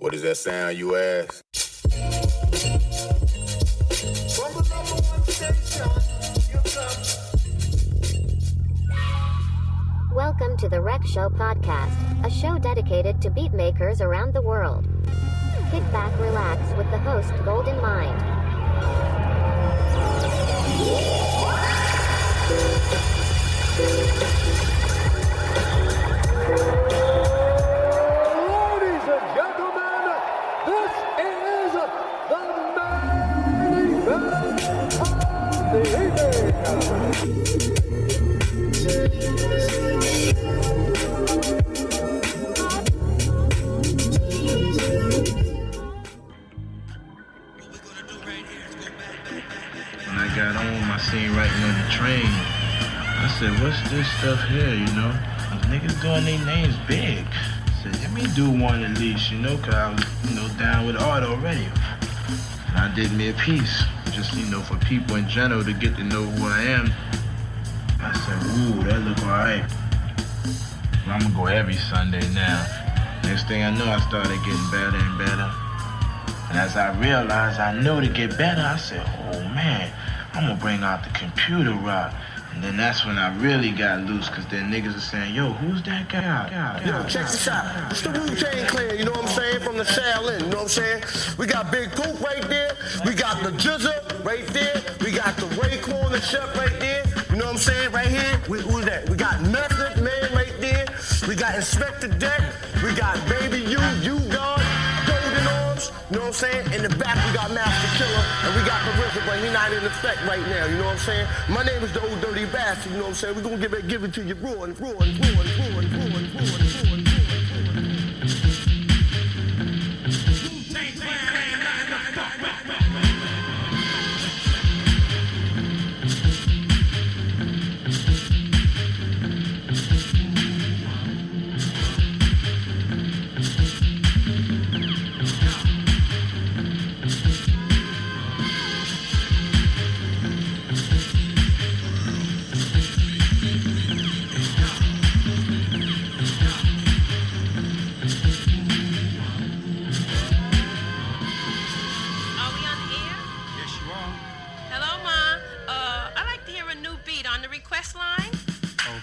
What does that sound, you ask? From the number one station, you come. Welcome to the Rec Show podcast, a show dedicated to beatmakers around the world. Kick back, relax with the host, Gldnmnd. Ladies and gentlemen, this is the main event of the evening. When I got home, I seen writing on the train. I said, what's this stuff here, you know? Those niggas doing their names big. I said, let me do one at least, you know, cause I was, down with art already. And I did me a piece, just, for people in general to get to know who I am. I said, ooh, that look alright. I'm gonna go every Sunday now. Next thing I know, I started getting better and better. And as I realized I knew to get better, I said, oh man, I'm gonna bring out the computer rock. And then that's when I really got loose, cause then niggas are saying, yo, who's that guy? Yo, check this out. It's the Wu-Tang Clan, you know what I'm saying? From the Shaolin, you know what I'm saying? We got Big Coop right there. We got the Jizza right there. We got the Raekwon, the chef right there. You know what I'm saying? Right here. Who's that? We got Method Man right there. We got Inspector Deck. We got Baby U-God, Golden Arms. You know what I'm saying? In the back, we got Master Killer. And we got the RZA, but he not in effect right now. You know what I'm saying? My name is the Old Dirty Bastard. You know what I'm saying? We're going to give it to you raw and raw and raw and raw and raw and raw and raw and raw and raw.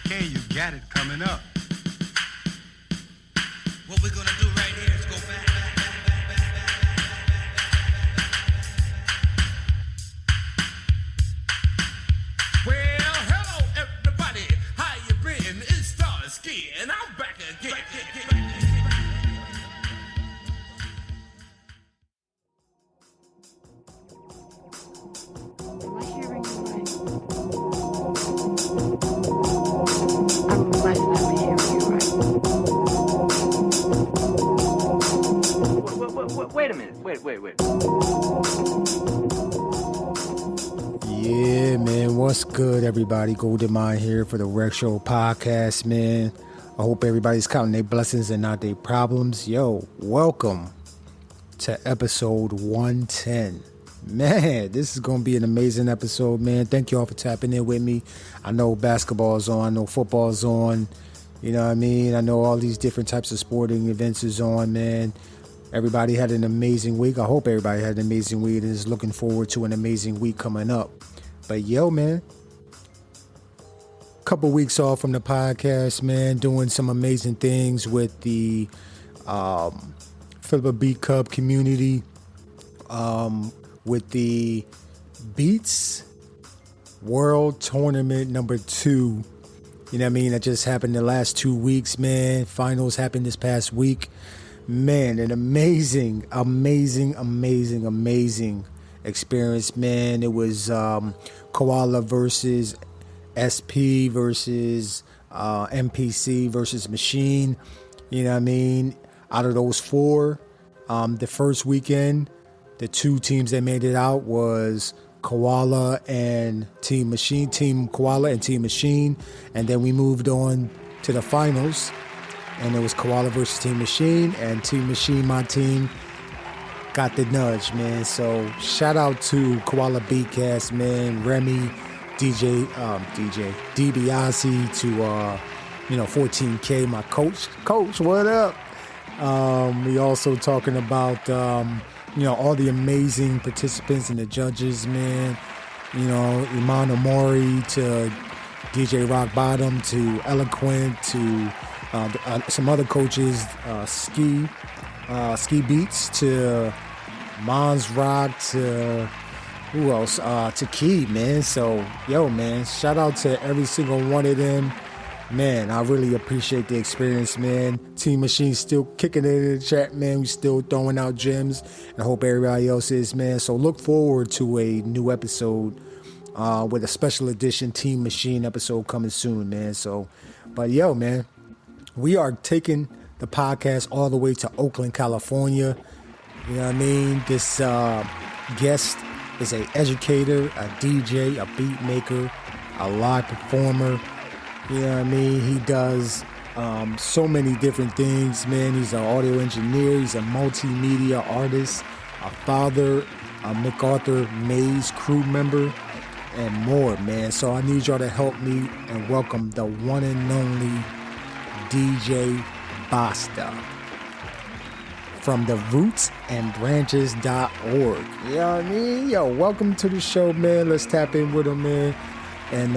Okay, you got it coming up. What we're gonna do right here is go back. Well, hello everybody, how you been? It's Starsky, and I'm back again. Am I hearing you right? I must not be hearing you right. Wait a minute. Wait. Yeah, man. What's good, everybody? Gldnmnd here for the Rec Show podcast, man. I hope everybody's counting their blessings and not their problems. Yo, welcome to episode 110. Man, this is going to be an amazing episode, man. Thank you all for tapping in with me. I know basketball's on. I know football's on. You know what I mean? I know all these different types of sporting events is on, man. Everybody had an amazing week. I hope everybody had an amazing week and is looking forward to an amazing week coming up. But yo, man, couple weeks off from the podcast, man, doing some amazing things with the Philippa Beat Cup community, with the Beats World Tournament number 2. You know what I mean? That just happened the last 2 weeks, man. Finals happened this past week. Man, an amazing experience, man. It was Koala versus SP versus MPC versus Machine. You know what I mean? Out of those 4, the first weekend, the 2 teams that made it out was Koala and Team Machine, Team Koala and Team Machine. And then we moved on to the finals, and it was Koala versus Team Machine, and Team Machine, my team, got the nudge, man. So shout out to Koala Beatcast, man, Remy, DJ DiBiase, to 14K, my coach, what up? We also talking about, all the amazing participants and the judges, man. Iman Omori to DJ Rock Bottom to Eloquent to some other coaches, Ski Beats to Mons Rock to who else? To Key, man. So, man, shout out to every single one of them. Man, I really appreciate the experience, man. Team Machine still kicking it in the chat, man. We still throwing out gems. And I hope everybody else is, man. So look forward to a new episode with a special edition Team Machine episode coming soon, man. So, but man, we are taking the podcast all the way to Oakland, California. You know what I mean? This guest is an educator, a DJ, a beat maker, a live performer. You know what I mean? He does so many different things, man. He's an audio engineer. He's a multimedia artist, a father, a MacArthur Maze crew member, and more, man. So I need y'all to help me and welcome the one and only DJ Basta from the rootsandbranches.org. You know what I mean? Welcome to the show, man. Let's tap in with him, man. And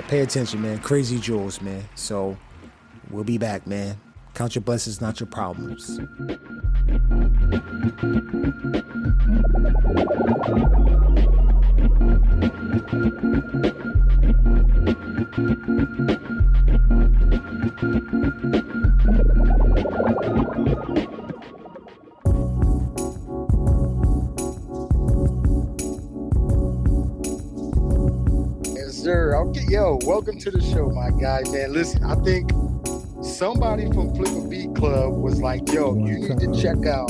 pay attention, man. Crazy jewels, man. So we'll be back, man. Count your blessings, not your problems. Sir, okay, welcome to the show, my guy, man. Listen, I think somebody from Flip a Beat Club was like, you need to check out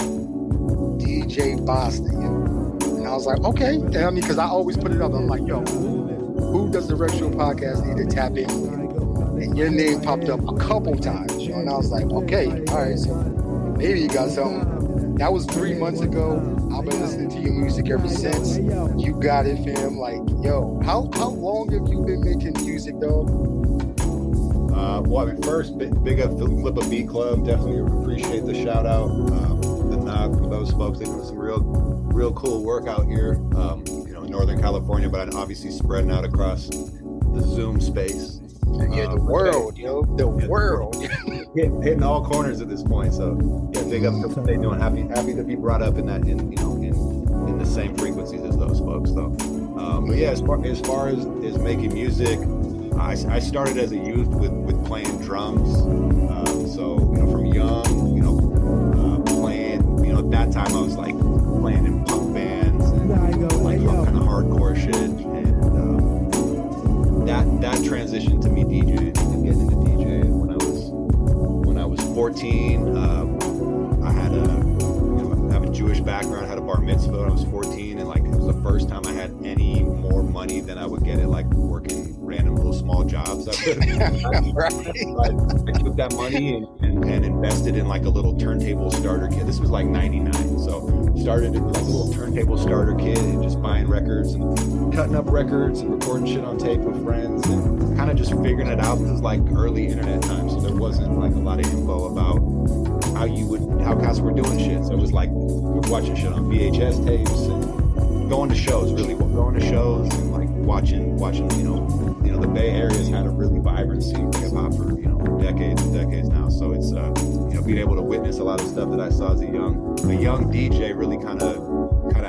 DJ Basta, and I was like, okay. And I mean, because I always put it up. I'm like, who does the Retro Podcast need to tap in? And your name popped up a couple times, and I was like, okay, all right, so maybe you got something. That was 3 months ago. I've been listening to your music ever since. You got it, fam. Like, how long have you been making music, though? First, big up Flip a Beat Club. Definitely appreciate the shout out, the nod for those folks. They're doing some real cool work out here, in Northern California, but obviously spreading out across the Zoom space. The world, the world. Hitting all corners at this point. So big up to what they're doing. Happy to be brought up in that in the same frequencies as those folks, though. But as far as making music, I started as a youth with playing drums. So from young, playing. At that time I was like playing in punk bands and kind of hardcore shit, and that transitioned to me DJing and getting into DJing when I was 14. I have a Jewish background. I had a bar mitzvah when I was 14, and it was the first time I had any more money than I would get at working random little small jobs. I took that money and invested in a little turntable starter kit. This was 99, so started in a little turntable starter kit and just buying records and cutting up records and recording shit on tape with friends and kind of just figuring it out. This was early internet time, so there wasn't a lot of info about how cats were doing shit. So it was we were watching shit on VHS tapes and going to shows and watching the Bay Area's had a really vibrant scene for hip hop for decades and decades now. So it's being able to witness a lot of stuff that I saw as a young DJ really kind of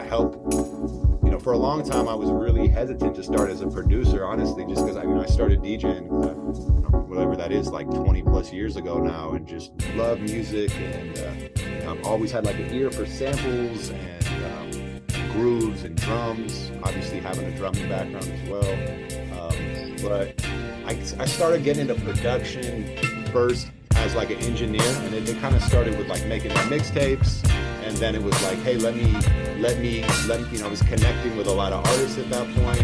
helped. For a long time I was really hesitant to start as a producer, honestly, just because I started DJing whatever that is 20 plus years ago now, and just love music, and I've always had an ear for samples and grooves and drums, obviously having a drumming background as well. But I started getting into production first as an engineer, and it kind of started with making my mixtapes, and then it was hey, let me I was connecting with a lot of artists at that point,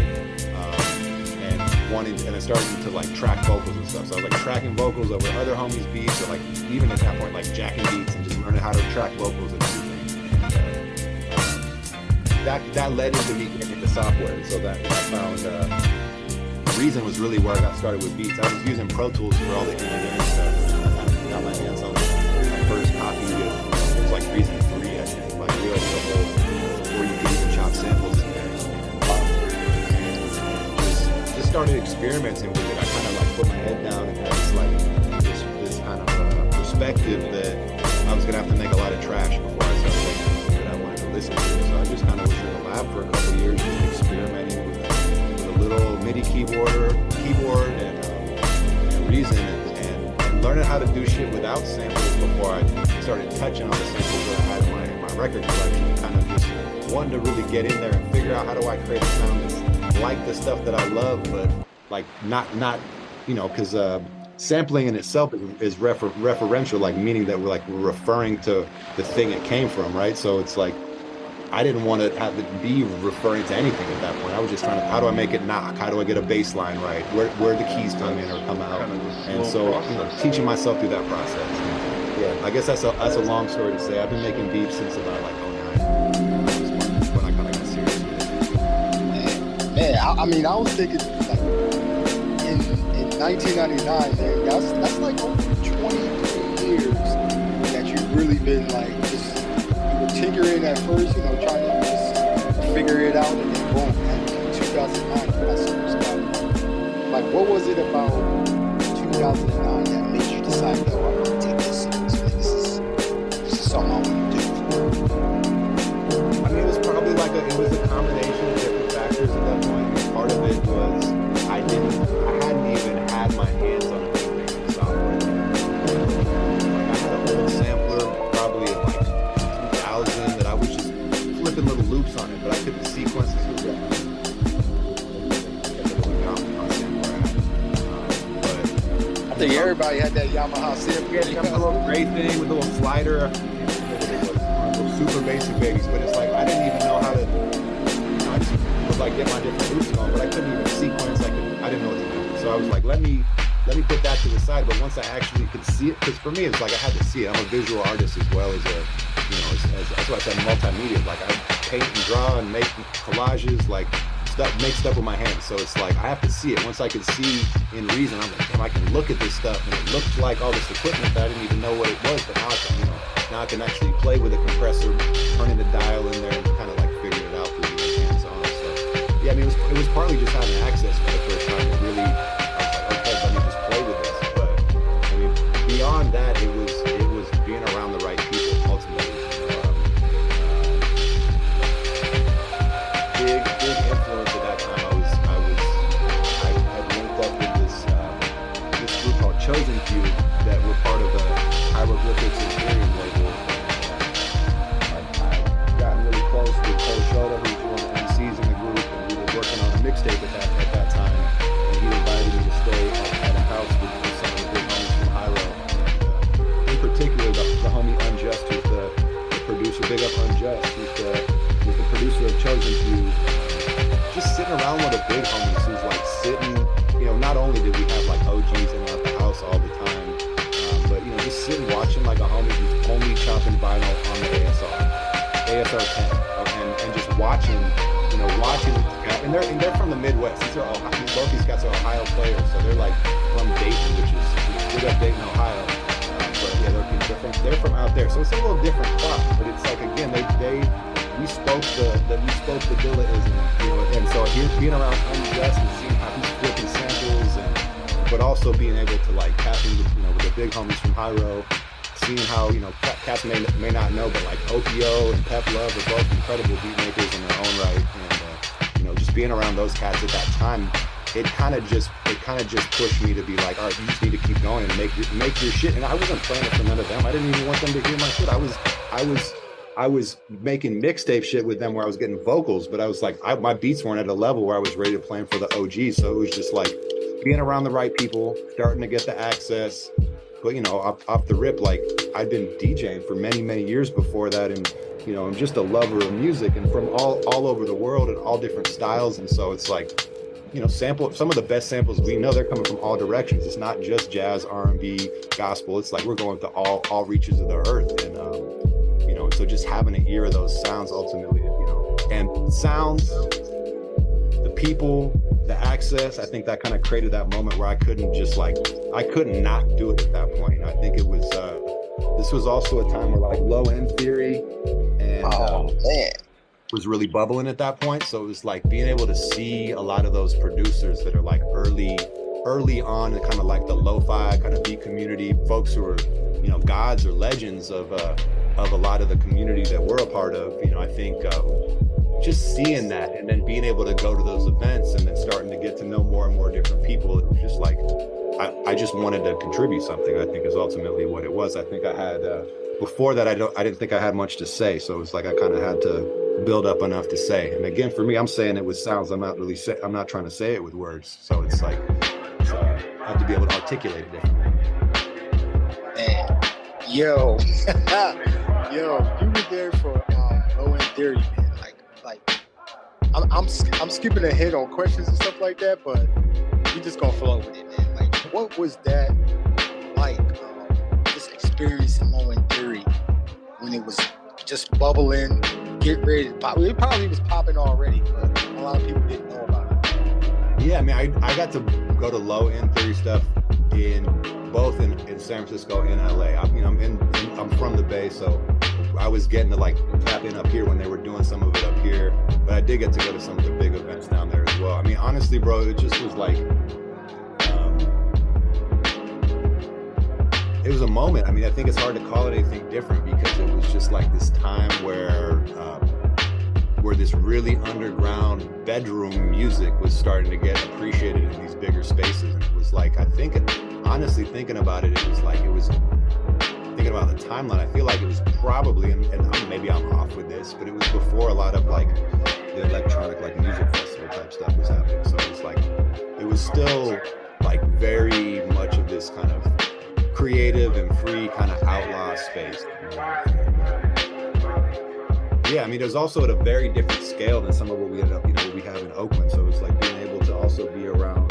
and I started to track vocals and stuff. So I was tracking vocals over other homies' beats, or even at that point jacking beats and just learning how to track vocals and everything. And that led into me getting into software. And so that I found Reason was really where I got started with beats. I was using Pro Tools for all the engineering stuff. I got my hands on experimenting with it, I kind of like put my head down and had this kind of perspective that I was gonna have to make a lot of trash before I started making music that I wanted to listen to. So I just kind of was in the lab for a couple of years, just experimenting with a little MIDI keyboard and Reason and learning how to do shit without samples before I started touching on the samples that I had in my record collection. Kind of just wanting to really get in there and figure out how do I create a sound that's like the stuff that I love, but like not because sampling in itself is referential, like meaning that we're referring to the thing it came from, right? So it's like I didn't want to have it be referring to anything at that point. I was just trying to, how do I make it knock? How do I get a bass line right? Where the keys come in or come out? And so teaching myself through that process. Yeah, I guess that's a long story to say. I've been making beats since about like 09. When I kind of got serious with it. Man, I mean, I was thinking like in 1999, man, that's like over 23 years that you've really been like just tinkering at first, trying to just figure it out, and then boom, man, 2009, that's like, what was it about 2009 that made you decide, yo, I'm gonna take this seriously? This is something I want to do. I mean, it was probably like it was a combination of different factors at that point. Part of it was I hadn't even had my hands on anything software. I had an old sampler, probably in like 2000, that I was just flipping little loops on it, but I couldn't sequence it. I think everybody had that Yamaha sampler. Yeah, they got a little gray thing with a little slider. Those super basic babies, but it's like I didn't even know how to. I just would like get my different loops on, but I couldn't even sequence. I didn't know what to do. So I was like, let me put that to the side. But once I actually could see it, because for me it's like I had to see it. I'm a visual artist as well as a, that's why I said multimedia. Like I paint and draw and make collages, like make stuff with my hands. So it's like I have to see it. Once I can see in Reason, I'm like, damn, I can look at this stuff, and it looked like all this equipment that I didn't even know what it was. But now I can actually play with a compressor, turning the dial in there, and kind of like figure it out through my hands on. So yeah, I mean, it was partly just having access for the first time. It really, I was like, okay, let me just play with this. But I mean, beyond that, it was being around the right people ultimately. Big influence at that time. I linked up with this group called Chosen Few that were part of the Hieroglyphics Imperium label. I've gotten really close with Cole Schroeder, who was one of the MCs in the group, and we were working on a mixtape at that time. And he invited me to stay at a house with some of the big homies from Hyro. In particular, the homie Unjust, who's the producer. Big up Unjust, who's the producer of Chosen Few. Just sitting around with the big homies who's like sitting, not only did we have like OGs in our house all the time, but just sitting watching like a homie who's only chopping vinyl on the ASR 10, and just watching, and they're from the Midwest. These are both these guys are Ohio players, so they're like from Dayton, which is big up Dayton, Ohio. But yeah, they're from out there, so it's a little different crop. But it's like again, we spoke the Gldnmnd, and so here being around Unjust and seeing how he's flipping samples, but also being able to like tap in with the big homies from Hyro, seeing how cats may not know, but like OPO and Pep Love are both incredible beatmakers in their own right, and just being around those cats at that time, it kind of just pushed me to be like, all right, you just need to keep going and make your shit. And I wasn't playing it for none of them. I didn't even want them to hear my shit. I was making mixtape shit with them where I was getting vocals, but I was like, my beats weren't at a level where I was ready to play them for the OG. So it was just like being around the right people, starting to get the access. But off the rip, like I'd been DJing for many, many years before that, and I'm just a lover of music and from all over the world and all different styles. And so it's like, some of the best samples we know, they're coming from all directions. It's not just jazz, R&B, gospel. It's like we're going to all reaches of the earth, and so just having an ear of those sounds ultimately, and sounds, the people, the access, I think that kind of created that moment where I couldn't not do it at that point. I think it was, this was also a time where like low end theory and, was really bubbling at that point. So it was like being able to see a lot of those producers that are like early on, and kind of like the lo-fi kind of beat community, folks who are, you know, gods or legends of a lot of the community that we're a part of. You know, I think just seeing that and then being able to go to those events and then starting to get to know more and more different people, it was just like, I just wanted to contribute something, I think is ultimately what it was. I think I had, before that, I didn't think I had much to say. So it was like, I kind of had to build up enough to say. And again, for me, I'm saying it with sounds. I'm not trying to say it with words. So it's like, I have to be able to articulate it differently. Man, yo, you were there for Low End Theory, man. Like, I'm skipping ahead on questions and stuff like that, but we just gonna flow with it, man. Like, what was that like? This experience in Low End Theory when it was just bubbling, get ready to pop. It probably was popping already, but a lot of people didn't know about it. Yeah, I mean, I got to go to Low End Theory stuff both in San Francisco and LA. I'm from the Bay, so I was getting to like tap in up here when they were doing some of it up here, but I did get to go to some of the big events down there as well. I mean, honestly, bro, it just was like, it was a moment. I mean, I think it's hard to call it anything different because it was just like this time where this really underground bedroom music was starting to get appreciated in these bigger spaces. And it was like, I think, honestly, thinking about it, thinking about the timeline, I feel like it was probably, and maybe I'm off with this, but it was before a lot of like the electronic like music festival type stuff was happening. So it was like, it was still like very much of this kind of creative and free kind of outlaw space. Yeah, I mean, it was also at a very different scale than some of what we ended up, what we have in Oakland. So it's like being able to also be around,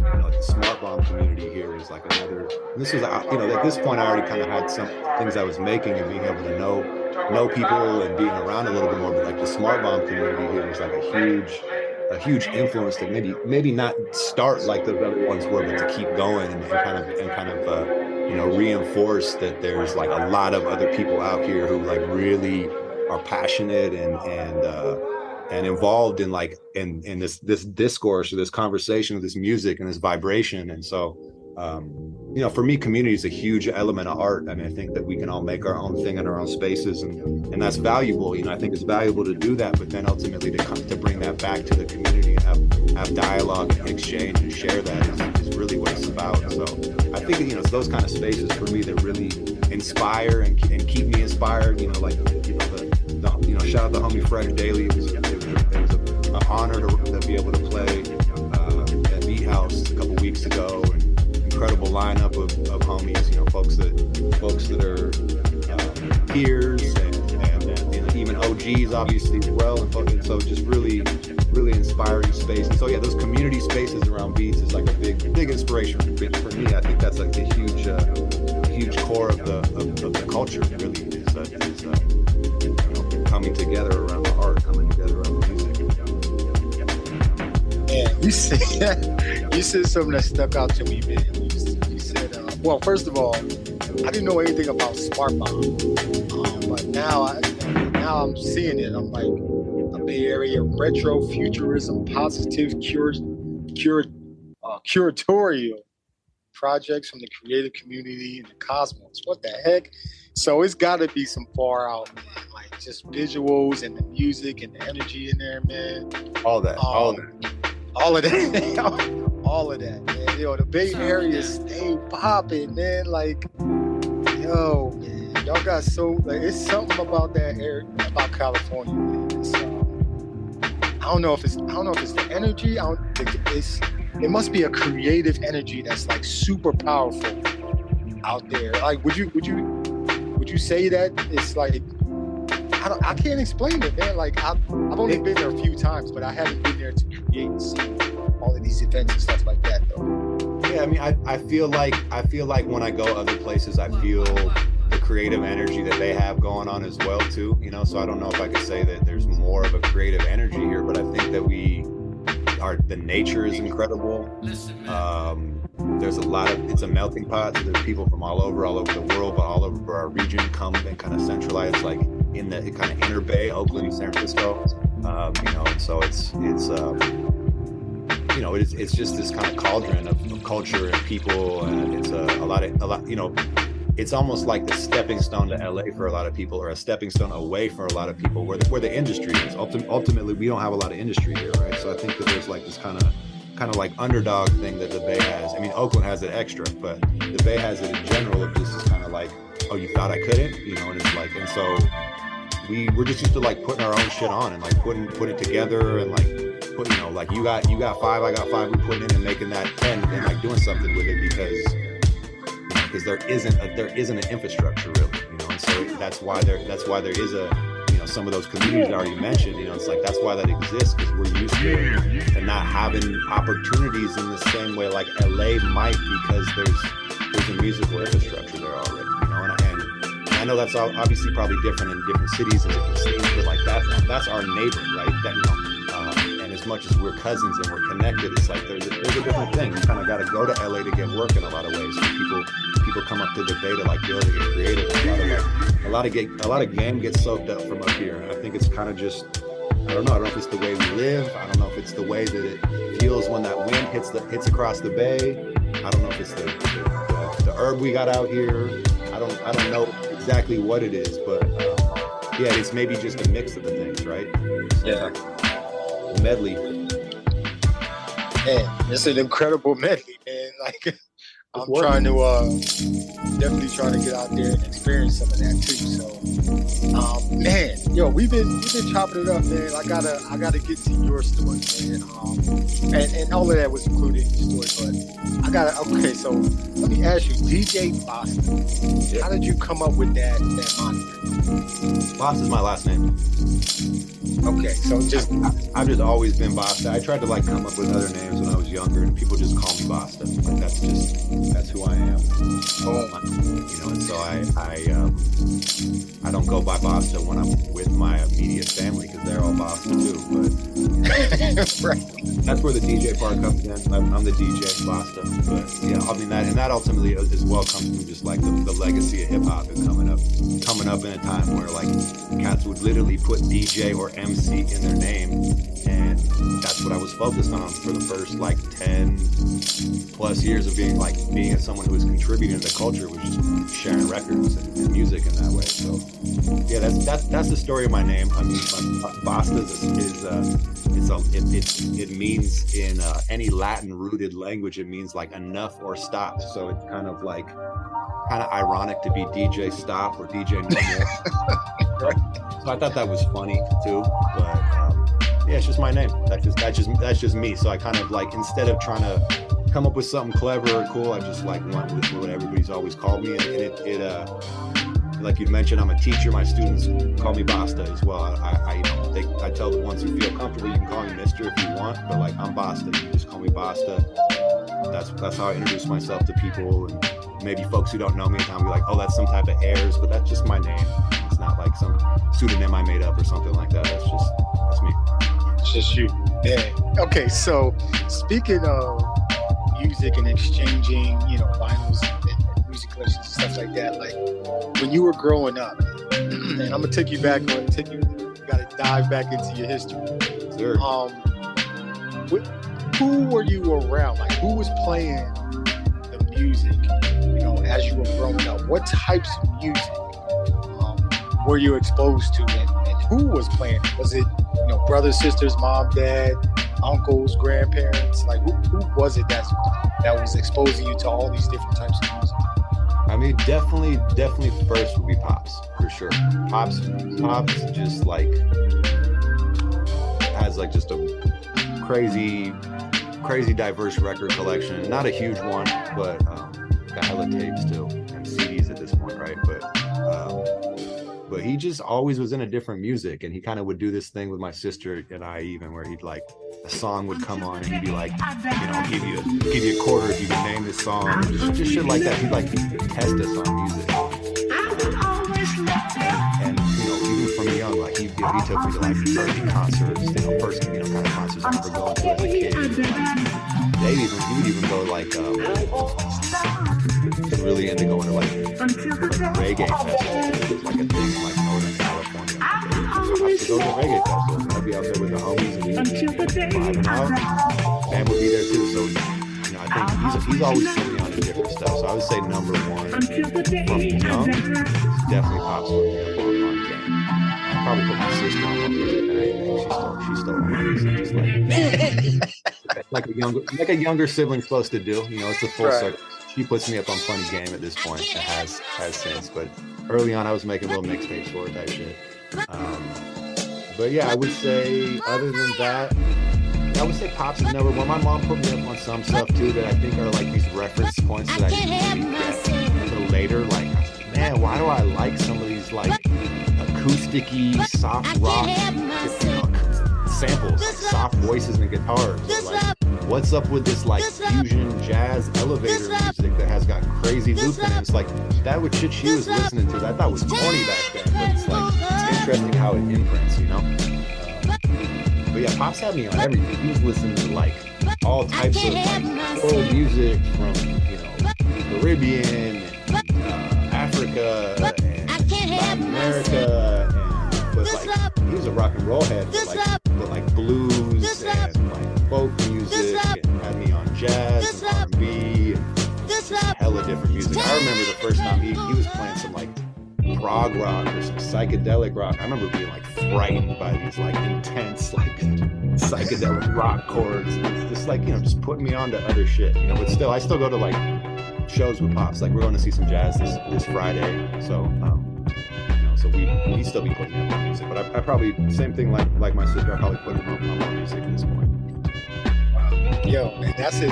like the Smart Bomb community here is like another. This was, at this point, I already kind of had some things I was making and being able to know people and being around a little bit more. But like the Smart Bomb community here was like a huge influence to maybe not start like the other ones were, but to keep going and kind of reinforce that there's like a lot of other people out here who like really are passionate and involved in like in this discourse or this conversation of this music and this vibration. And so for me, community is a huge element of art. I mean, I think that we can all make our own thing in our own spaces, and that's valuable. I think it's valuable to do that, but then ultimately to bring that back to the community and have dialogue and exchange and share that is really what it's about. So I think it's those kind of spaces for me that really inspire and keep me inspired. Shout out to homie Fresh Daily. It was an honor to be able to play at Beat House a couple weeks ago. And incredible lineup of homies, folks that are peers and even OGs obviously as well. And so just really, really inspiring space. And so yeah, those community spaces around beats is like a big inspiration for me. I think that's like a huge core of the culture. Really is coming together around the art, coming together around the music. Yeah, you said something that stuck out to me, man. You said, well, first of all, I didn't know anything about Smart Bomb, but now I'm seeing it. I'm like a Bay Area retro futurism, positive curatorial projects from the creative community and the cosmos. What the heck? So it's got to be some far out, man. Like just visuals and the music and the energy in there, man. All that, all of that, man. The Bay Area stay popping, man. Like, yo, man, y'all got it's something about that area, about California, man. I don't know if it's the energy. It must be a creative energy that's like super powerful out there. Like, would you say that it's like, I can't explain it, man. Like I've only been there a few times, but I haven't been there to create and see all of these events and stuff like that, though. Yeah, I mean, I feel like when I go other places, I feel the creative energy that they have going on as well too. So I don't know if I could say that there's more of a creative energy here, but I think that the nature is incredible. There's it's a melting pot. So there's people from all over the world, but all over our region come and kind of centralize, like in the kind of inner bay, Oakland, San Francisco. And so it's just this kind of cauldron of culture and people, and it's a lot. It's almost like the stepping stone to LA for a lot of people, or a stepping stone away for a lot of people, where the industry is. Ultimately, we don't have a lot of industry here, right? So I think that there's like this kind of like underdog thing that the Bay has. I mean, Oakland has it extra, but the Bay has it in general. Of just kind of like, oh, you thought I couldn't, and it's like, and so we're just used to like putting our own shit on and like putting it together and like like you got 5, I got 5. We putting in and making that 10 and like doing something with it because there isn't an infrastructure really, and so that's why there is some of those communities I already mentioned, it's like that's why that exists, because we're used to not having opportunities in the same way like LA might, because there's a musical infrastructure there already, and I know that's obviously probably different in different cities and different cities, but like that's our neighbor, right? That and as much as we're cousins and we're connected, it's like there's a different thing. You kind of got to go to LA to get work in a lot of ways. So people come up to the Bay to like build and get creative. A lot of game gets soaked up from up here. And I think it's kind of just, I don't know if it's the way we live. I don't know if it's the way that it feels when that wind hits across the Bay. I don't know if it's the herb we got out here. I don't know exactly what it is, but it's maybe just a mix of the things, right? Yeah. Medley. Man, it's an incredible medley, man. Like, I'm definitely trying to get out there and experience some of that too. So, man, we've been chopping it up, man. I gotta get to your story, man. And all of that was included in your story, but okay, so let me ask you, DJ Basta. Yeah. How did you come up with that moniker? Basta is my last name. Okay, so I've just always been Basta. I tried to like come up with other names when I was younger, and people just call me Basta. Like that's who I am. And so I don't go by Basta when I'm with my immediate family, because they're all Basta too. But right. That's where the DJ part comes in. I'm the DJ Basta. But I mean that ultimately as well comes from just like the legacy of hip hop and coming up in a time where like cats would literally put DJ or MC in their name, and that's what I was focused on for the first like 10 plus years of being someone who was contributing to the culture, was just sharing records and music in that way. So that's the story of my name. I mean, Basta it means in any Latin rooted language, it means like enough or stop. So it's kind of ironic to be DJ Stop or DJ No More. So I thought that was funny too, but it's just my name. That's just me. So I kind of like, instead of trying to come up with something clever or cool, I just like went with what everybody's always called me, and it like you mentioned, I'm a teacher. My students call me Basta as well. I tell the ones who feel comfortable, you can call me Mister if you want, but like I'm Basta. You just call me Basta. That's how I introduce myself to people, and maybe folks who don't know me at the time be like, oh, that's some type of airs, but that's just my name. It's not like some pseudonym I made up or something like that. That's me. It's just you. Yeah. Okay, so speaking of music and exchanging, vinyls and music collections and stuff like that, like when you were growing up, and I'm gonna take you back you gotta dive back into your history. Sure. Who were you around? Like, who was playing the music, as you were growing up? What types of music were you exposed to, and who was playing it? Was it, brothers, sisters, mom, dad, uncles, grandparents? Like, who was it that was exposing you to all these different types of music? I mean, definitely first would be Pops, for sure. Pops just like has like just a crazy diverse record collection. Not a huge one, but got hella tapes too and CDs at this point, right? But he just always was in a different music, and he kind of would do this thing with my sister and I, even where he'd like, a song would come on and he'd be like, I'll give you a quarter if you can name this song, just shit like that. He'd like test us on music, and even from young, like he'd he took me to like early concerts, first kind of concerts I remember going to as a kid. Like, he would even go like really into going to like reggae festivals, like a thing in like Northern California. I used to go to reggae festivals. I'd be out there with the homies and we'd vibing out. Band would be there too. So I think he's always put me on to different stuff. So I would say number one from young is definitely Pops put me up on game. I'd probably put my sister on music and anything. She's still on music, just like a younger sibling's supposed to do. It's a full circle. She puts me up on Funny Game at this point. It has since, but early on I was making little mixtapes for her type shit. But yeah, I would say other than that, I would say Pops is number one. My mom put me up on some stuff too that I think are like these reference points that I didn't get until later. Like, man, why do I like some of these like acoustic-y, soft rock samples, like soft voices and guitars? Or, like, what's up with this like fusion jazz elevator music that has got crazy looping? And it's like that was shit she was listening to that I thought was corny back then, but it's like it's interesting how it imprints, But yeah, Pops had me on everything. He was listening to like all types of like world music from Caribbean, and, Africa, and Latin America, but like he was a rock and roll head, but like blues and like folk music, and had me on jazz and R&B, and just hella different music. I remember the first time he was playing some like prog rock or some psychedelic rock. I remember being like frightened by these like intense like psychedelic rock chords. It's just like just putting me on to other shit. But still, I still go to like shows with Pops. Like we're going to see some jazz this Friday. So so he still be putting me up on music. But I probably same thing like my sister. I probably put him up on music at this point. Wow. Yo, man, that's a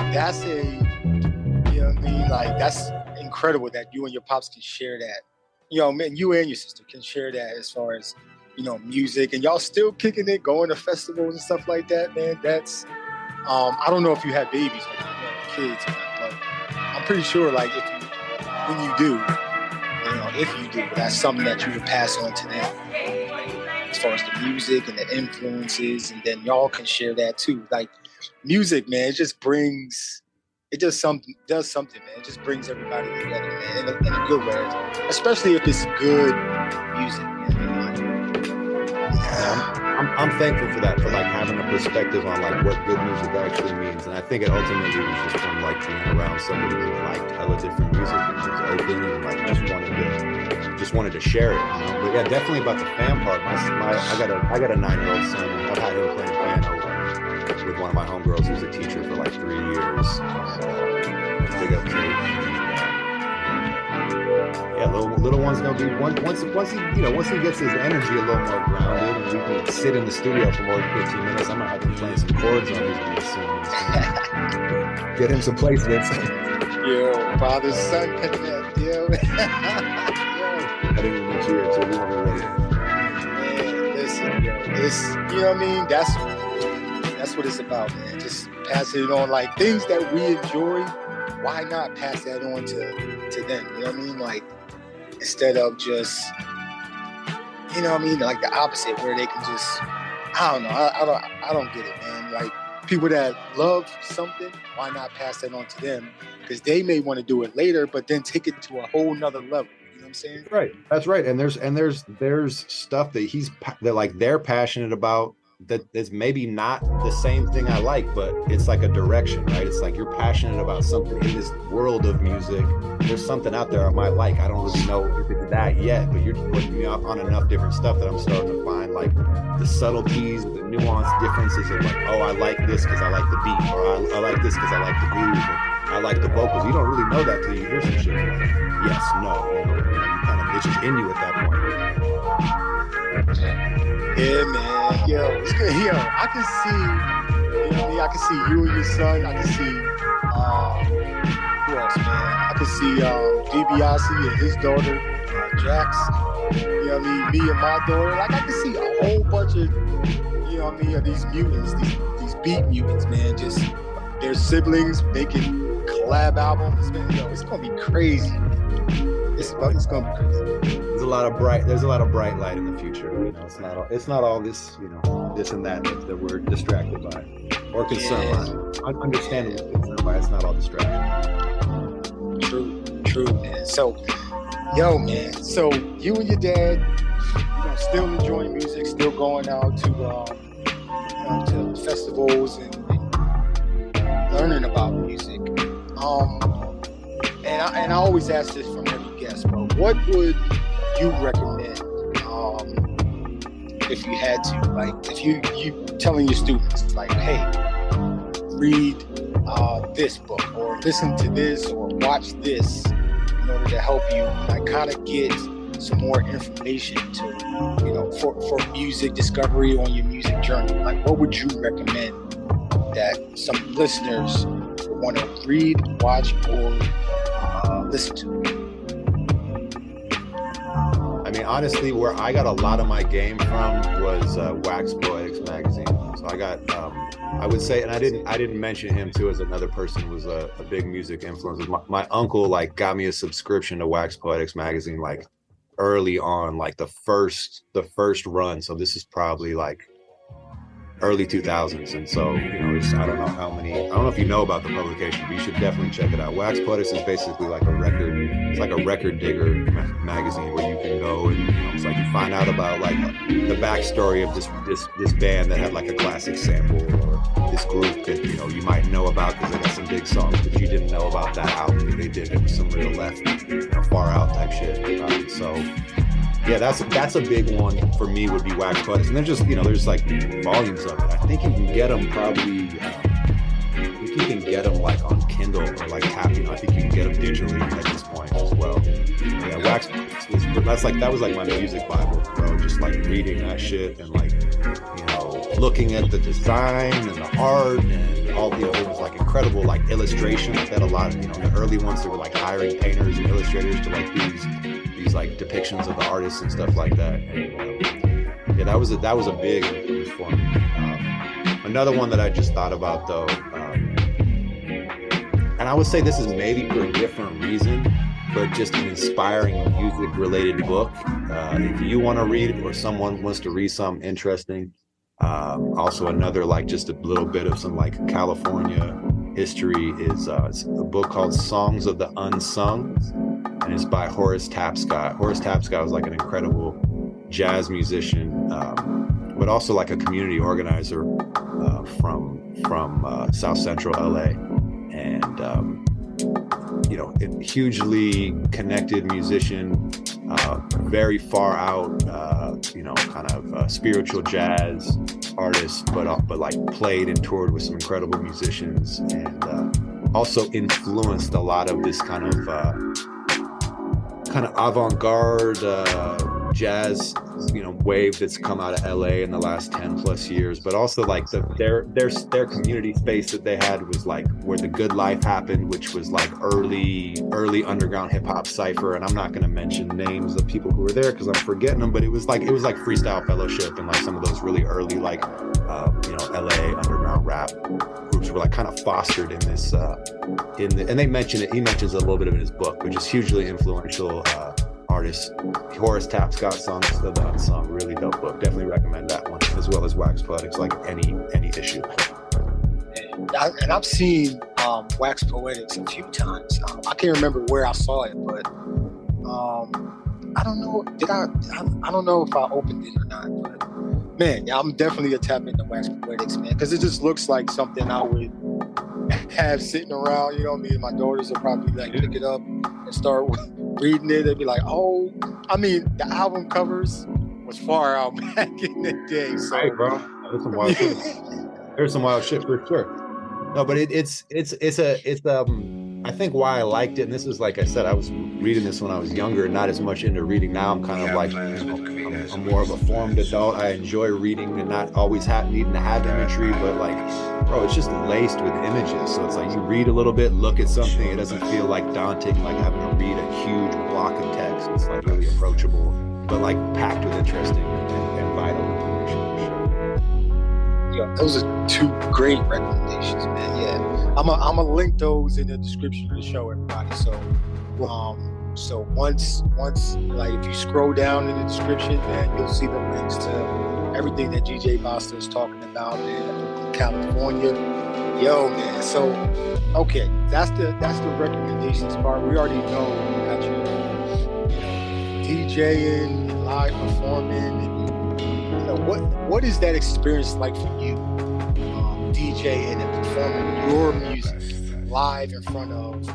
like that's incredible that you and your Pops can share that. Man, you and your sister can share that as far as, music, and y'all still kicking it, going to festivals and stuff like that, man. That's, I don't know if you have babies or kids or not, but I'm pretty sure, like, when you do, that's something that you would pass on to them, as far as the music and the influences, and then y'all can share that too. Like, music, man, it does something, man. It just brings everybody together, man, in a good way, especially if it's good music, man. I'm thankful for that, for like having a perspective on like what good music actually means, and I think it ultimately was just from like being around somebody who liked hella different music and was open and like just wanted to share it. But yeah, definitely about the fan part. I got a 9-year-old son, and I've had him playing piano with one of my homegirls who's a teacher for like 3 years. Big up kid. Yeah, little one's gonna be once he gets his energy a little more grounded and we can sit in the studio for more than 15 minutes. I'm gonna have him playing some chords on his beat soon. Get him some placements. Yo, father son connect, yo. I didn't even mention it until we were ready. Man, listen, yo, it's that's what it's about, man. Just passing it on, like things that we enjoy. Why not pass that on to them? You know what I mean? Like instead of just, like the opposite, where they can just, I don't know, I don't get it, man. Like people that love something, why not pass that on to them? Because they may want to do it later, but then take it to a whole nother level. You know what I'm saying? Right. That's right. And there's stuff that they're passionate about that is maybe not the same thing I like, but it's like a direction, right? It's like you're passionate about something in this world of music. There's something out there I might like. I don't really know if it's that yet, but you're putting me on enough different stuff that I'm starting to find like the subtleties, the nuanced differences of like, oh, I like this because I like the beat, or I like this because I like the groove, or I like the vocals. You don't really know that till you hear some shit. Like, yes, no, you kind of, it's just in you at that point. Yeah, man. Yo, it's good. Yo, I can see, I can see you and your son. I can see, who else, man? I can see DiBiase and his daughter, Jax. You know what I mean? Me and my daughter. Like, I can see a whole bunch of, of these mutants, these beat mutants, man. Just their siblings making collab albums, man. Yo, it's gonna be crazy. It's gonna be crazy. There's a there's a lot of bright light in the future. You know, it's not all this, you know, this and that we're distracted by or concerned by. Understandably concerned by. It's not all distraction. True, man. So, yo, man. So you and your dad, you know, still enjoying music, still going out to festivals and learning about music. And I always ask this from every guest, bro. What would you recommend if you had to? Like, if you telling your students, like, hey, read this book or listen to this or watch this in order to help you, like, kind of get some more information to, you know, for music discovery on your music journey. Like, what would you recommend that some listeners would want to read, watch, or listen to? I mean, honestly, where I got a lot of my game from was Wax Poetics magazine. So I got, I would say, and I didn't mention him too as another person who was a big music influence. My uncle like got me a subscription to Wax Poetics magazine like early on, like the first run. So this is probably like early 2000s, and so, you know, I don't know if you know about the publication, but you should definitely check it out. Wax Poetics is basically like a record digger magazine where you can go and, you know, it's like you find out about like the backstory of this band that had like a classic sample, or this group that, you know, you might know about because they got some big songs, but you didn't know about that album that they did. It was some real left, you know, far out type shit. So yeah, that's a big one for me, would be Wax Poetics. And then just, you know, there's like volumes of it. I think you can get them probably, like on Kindle or like tapping. I think you can get them digitally at this point as well. Yeah, Wax Poetics, that was like my music Bible, bro. Just like reading that shit and like, you know, looking at the design and the art and all the other, was like incredible like illustrations that a lot of, you know, the early ones that were like hiring painters and illustrators to like these like depictions of the artists and stuff like that. And, yeah, that was a big influence for me. Another one that I just thought about though, and I would say this is maybe for a different reason, but just an inspiring music related book. If you want to read it or someone wants to read something interesting, also another like just a little bit of some like California history is it's a book called Songs of the Unsung, and it's by Horace Tapscott. Horace Tapscott was like an incredible jazz musician, but also like a community organizer from South Central LA, and you know, a hugely connected musician, very far out, you know, kind of spiritual jazz artist, but like played and toured with some incredible musicians, and also influenced a lot of this kind of avant-garde jazz, you know, wave that's come out of LA in the last 10 plus years. But also like their community space that they had was like where the Good Life happened, which was like early underground hip hop cypher. And I'm not going to mention names of people who were there because I'm forgetting them, but it was like Freestyle Fellowship and like some of those really early like you know, LA underground rap groups were like kind of fostered in this and he mentions a little bit of it in his book, which is hugely influential artist Horace Tapscott, Songs of the Unsung. Really dope book. Definitely recommend that one, as well as Wax Poetics, like any issue. And I've seen Wax Poetics a few times. I can't remember where I saw it, but I don't know. I don't know if I opened it or not. But man, yeah, I'm definitely a tap into Wax Poetics, man, because it just looks like something I would have sitting around. You know, me and my daughters will probably like pick it up and start reading it. They'd be like, "Oh," I mean, the album covers was far out back in the day. So, right, bro, there's some wild shit. There's some wild shit for sure. No, but it's I think why I liked it, and this is, like I said, I was reading this when I was younger and not as much into reading. Now I'm kind of like, I'm more of a formed adult. I enjoy reading and not always needing to have imagery, but like, bro, it's just laced with images. So it's like you read a little bit, look at something. It doesn't feel like daunting, like having to read a huge block of text. It's like really approachable, but like packed with interesting and vital information for sure. Yeah, those are two great recommendations, man. Yeah, I'm gonna link those in the description of the show, everybody. So So once like if you scroll down in the description, man, you'll see the links to everything that DJ Basta is talking about, man, in California. Yo, man. So okay, that's the recommendations part. We already know we got you DJing and live performing, and you know what is that experience like for you, DJing and performing your music live in front of,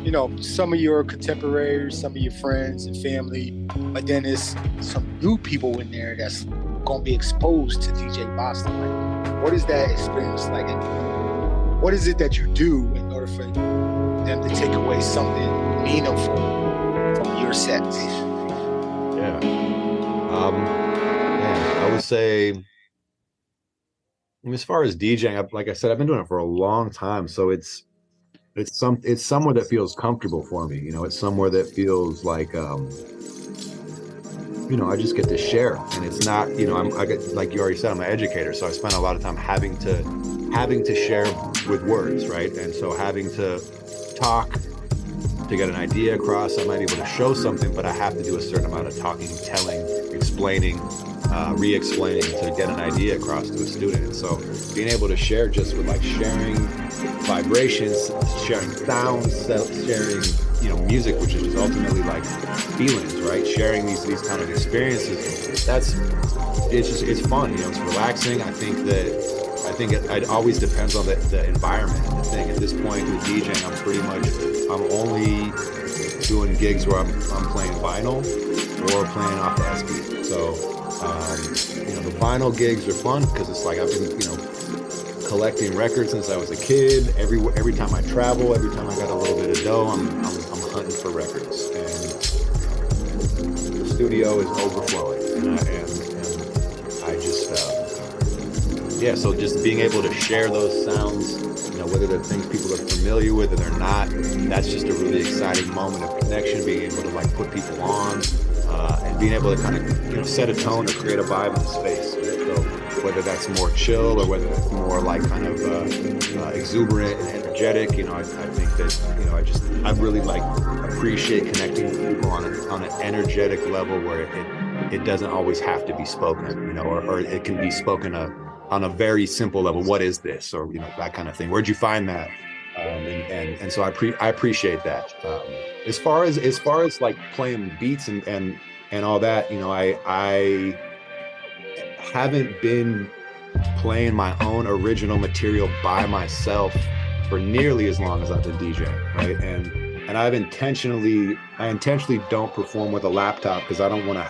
you know, some of your contemporaries, some of your friends and family, but then there's some new people in there that's gonna be exposed to DJ Basta. Like, what is that experience like? And what is it that you do in order for them to take away something meaningful from your sets? Yeah. I would say, I mean, as far as DJing, like I said, I've been doing it for a long time, so it's somewhere that feels comfortable for me. You know, it's somewhere that feels like, you know, I just get to share, and it's not, you know, I get, like you already said, I'm an educator, so I spend a lot of time having to share with words, right? And so having to talk to get an idea across. I might be able to show something, but I have to do a certain amount of talking, telling, explaining, re-explaining to get an idea across to a student. And so being able to share just with like sharing vibrations, sharing sounds, sharing, you know, music, which is just ultimately like feelings, right? Sharing these kind of experiences, it's fun, you know, it's relaxing. I think it always depends on the environment. I think at this point with DJing, I'm only doing gigs where I'm playing vinyl or playing off the SP. So, you know, the vinyl gigs are fun because it's like I've been, you know, collecting records since I was a kid. Every time I travel, every time I got a little bit of dough, I'm hunting for records, and the studio is overflowing, and I just yeah. So just being able to share those sounds, you know, whether they're things people are familiar with or they're not, that's just a really exciting moment of connection. Being able to like put people on, and being able to kind of, you know, set a tone or create a vibe in the space. So whether that's more chill or whether it's more like kind of exuberant and energetic, you know, I think that, you know, I really like appreciate connecting with people on an energetic level where it doesn't always have to be spoken, you know, or it can be spoken on a very simple level. What is this? Or, you know, that kind of thing. Where'd you find that? And so I appreciate that. As far as like playing beats and all that, you know, I haven't been playing my own original material by myself for nearly as long as I've been DJing, right? And I intentionally don't perform with a laptop because I don't want to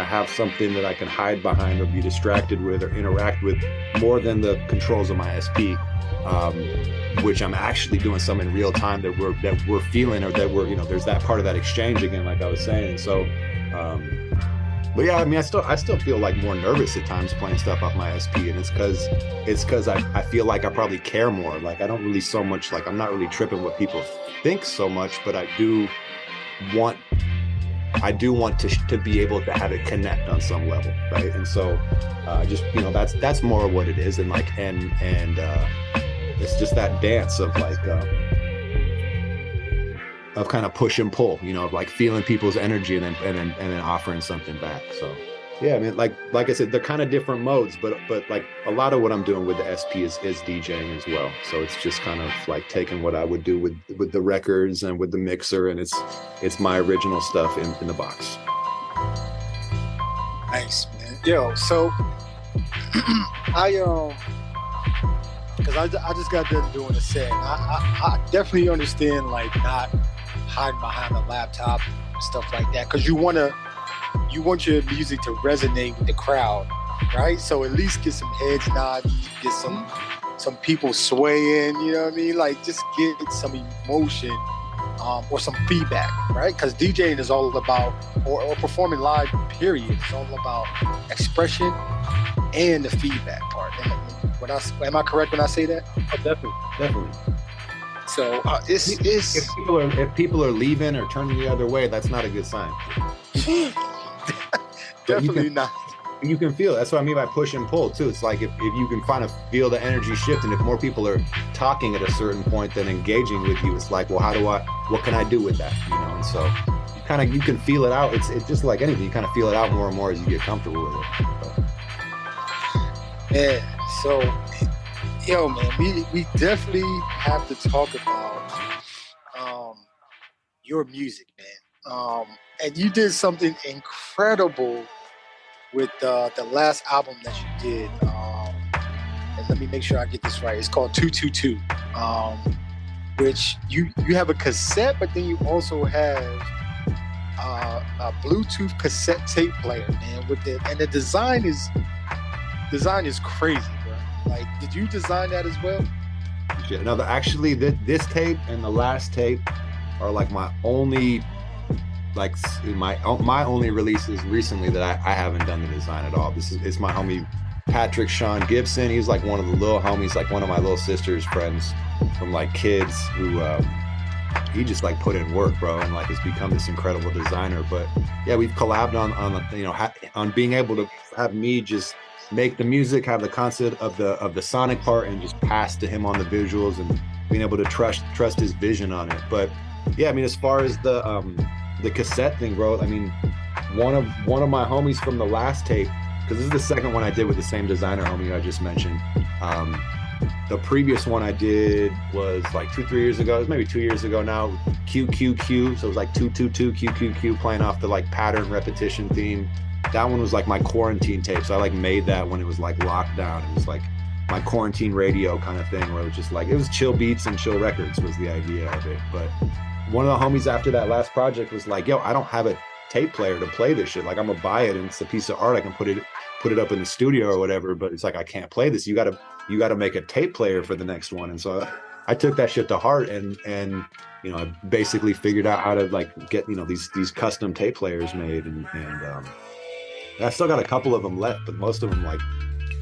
have something that I can hide behind or be distracted with or interact with more than the controls of my SP, which I'm actually doing some in real time that we're feeling, or that we're, you know, there's that part of that exchange again, like I was saying. So, but yeah, I mean, I still feel like more nervous at times playing stuff off my SP, and it's because I feel like I probably care more. Like I don't really so much, like I'm not really tripping what people think so much, but I do want to be able to have it connect on some level, right? And so just, you know, that's more what it is, and like and it's just that dance of like of kind of push and pull, you know, of like feeling people's energy and then offering something back. So yeah, I mean, like I said, they're kind of different modes, but like a lot of what I'm doing with the SP is DJing as well. So it's just kind of like taking what I would do with the records and with the mixer, and it's my original stuff in the box. Nice, man. Yo, so because I just got done doing a set. I definitely understand like not hiding behind a laptop and stuff like that, because you want your music to resonate with the crowd, right? So at least get some heads nods, get some people swaying, you know what I mean? Like just get some emotion, or some feedback, right? Because DJing is all about, or performing live, period, it's all about expression and the feedback part. Am I correct when I say that? Oh, definitely. So if people are leaving or turning the other way, that's not a good sign. Definitely not. You can feel it. That's what I mean by push and pull too. It's like if you can kind of feel the energy shift, and if more people are talking at a certain point than engaging with you, it's like, well, what can I do with that? You know, and so you kind of, you can feel it out. It's just like anything, you kind of feel it out more and more as you get comfortable with it. Yeah, so yo, man, we definitely have to talk about your music, man. And you did something incredible with the last album that you did. And let me make sure I get this right. It's called 222, which you have a cassette, but then you also have a Bluetooth cassette tape player, man. And the design is crazy, bro. Like, did you design that as well? Yeah, no, actually, this tape and the last tape are like my only, like my only releases recently that I haven't done the design at all. It's my homie Patrick Sean Gibson. He's like one of the little homies, like one of my little sister's friends from like kids who he just like put in work, bro, and like has become this incredible designer. But yeah, we've collabed on being able to have me just make the music, have the concept of the sonic part, and just pass to him on the visuals, and being able to trust his vision on it. But yeah, I mean, as far as the cassette thing, bro, I mean, one of my homies from the last tape, because this is the second one I did with the same designer homie I just mentioned. The previous one I did was like 2-3 years ago. It was maybe 2 years ago now. QQQ, so it was like 222 QQQ, playing off the like pattern repetition theme. That one was like my quarantine tape, so I like made that when it was like lockdown. It was like my quarantine radio kind of thing, where it was just like, it was chill beats and chill records was the idea of it. But one of the homies after that last project was like, yo, I don't have a tape player to play this shit. Like, I'm gonna buy it and it's a piece of art. I can put it up in the studio or whatever, but it's like, I can't play this. You gotta make a tape player for the next one. And so I took that shit to heart, and you know, I basically figured out how to like get, you know, these custom tape players made, and I still got a couple of them left, but most of them like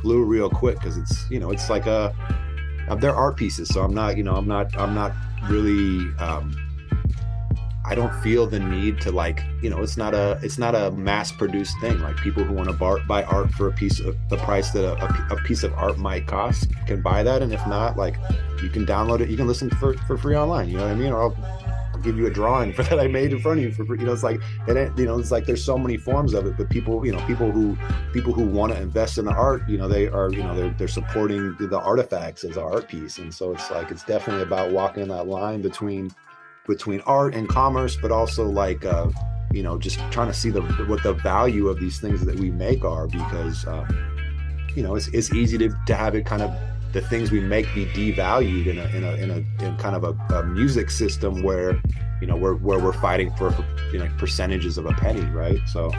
glue real quick, because it's, you know, it's like they're art pieces. So I'm not really I don't feel the need to, like, you know, it's not a mass produced thing. Like, people who want to buy art for a piece of the price that a piece of art might cost can buy that. And if not, like, you can download it, you can listen for free online, you know what I mean? Or I'll give you a drawing for that I made in front of you for free. You know, it's like, it's like there's so many forms of it, but people who want to invest in the art, you know, they're supporting the artifacts as an art piece. And so it's like, it's definitely about walking that line between art and commerce, but also like, you know, just trying to see what the value of these things that we make are, because, you know, it's easy to have it kind of, the things we make be devalued in kind of a music system where, you know, where we're fighting for, you know, percentages of a penny, right? So,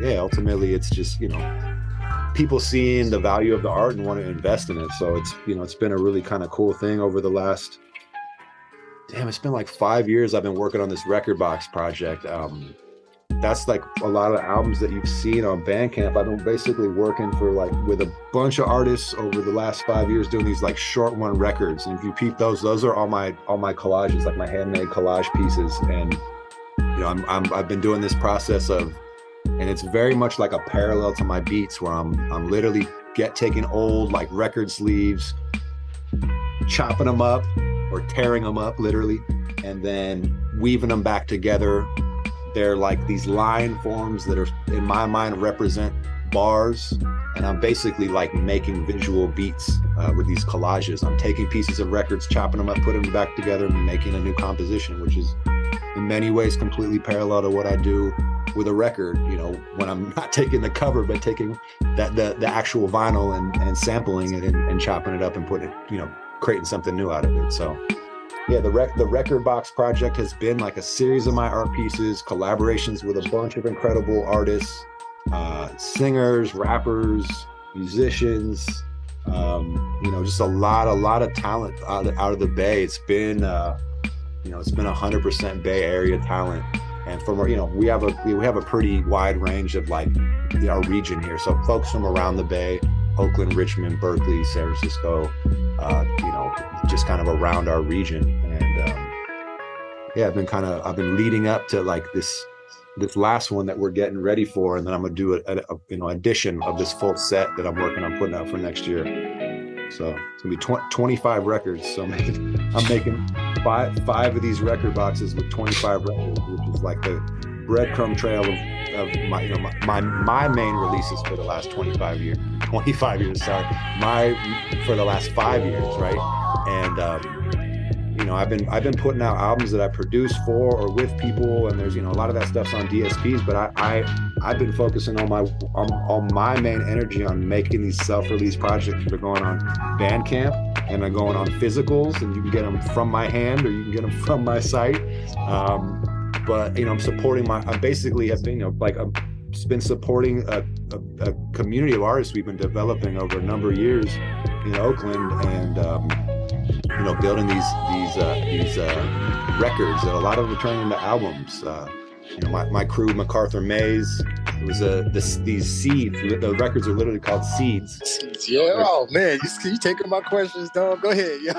yeah, ultimately it's just, you know, people seeing the value of the art and want to invest in it. So it's, you know, it's been a really kind of cool thing over the last, it's been like 5 years I've been working on this record box project. That's like a lot of the albums that you've seen on Bandcamp. I've been basically working with a bunch of artists over the last 5 years, doing these like short one records. And if you peep those are all my collages, like my handmade collage pieces. And, you know, I've been doing this process of, and it's very much like a parallel to my beats, where I'm literally taking old like record sleeves, chopping them up or tearing them up literally, and then weaving them back together. They're like these line forms that are, in my mind, represent bars, and I'm basically like making visual beats with these collages. I'm taking pieces of records, chopping them up, putting them back together, and making a new composition, which is in many ways completely parallel to what I do with a record, you know, when I'm not taking the cover, but taking the actual vinyl and sampling it and chopping it up and putting it, you know, creating something new out of it. So yeah, the record box project has been like a series of my art pieces, collaborations with a bunch of incredible artists, singers, rappers, musicians, you know, just a lot of talent out of the Bay. It's been, you know, it's been 100% Bay Area talent. And from, you know, we have a pretty wide range of like our region here. So folks from around the Bay, Oakland, Richmond, Berkeley, San Francisco, you know, just kind of around our region. And yeah, I've been leading up to like this last one that we're getting ready for, and then I'm gonna do a you know, edition of this full set that I'm working on putting out for next year. So it's gonna be 25 records. So I'm making five of these record boxes with 25 records, which is like the breadcrumb trail of my, you know, my main releases for the last 25 years, sorry, for the last 5 years, right? And you know, I've been putting out albums that I produce for or with people, and there's, you know, a lot of that stuff's on DSPs, but I've been focusing on my main energy on making these self-release projects that are going on Bandcamp and are going on physicals, and you can get them from my hand or you can get them from my site. But you know, I basically have been, you know, like I've been supporting a community of artists we've been developing over a number of years in Oakland, and you know, building these records. A lot of them turn into albums. You know, my crew, MacArthur Mays, it was these seeds. The records are literally called seeds. Yeah. Oh man, you taking my questions, dog. Go ahead, yo.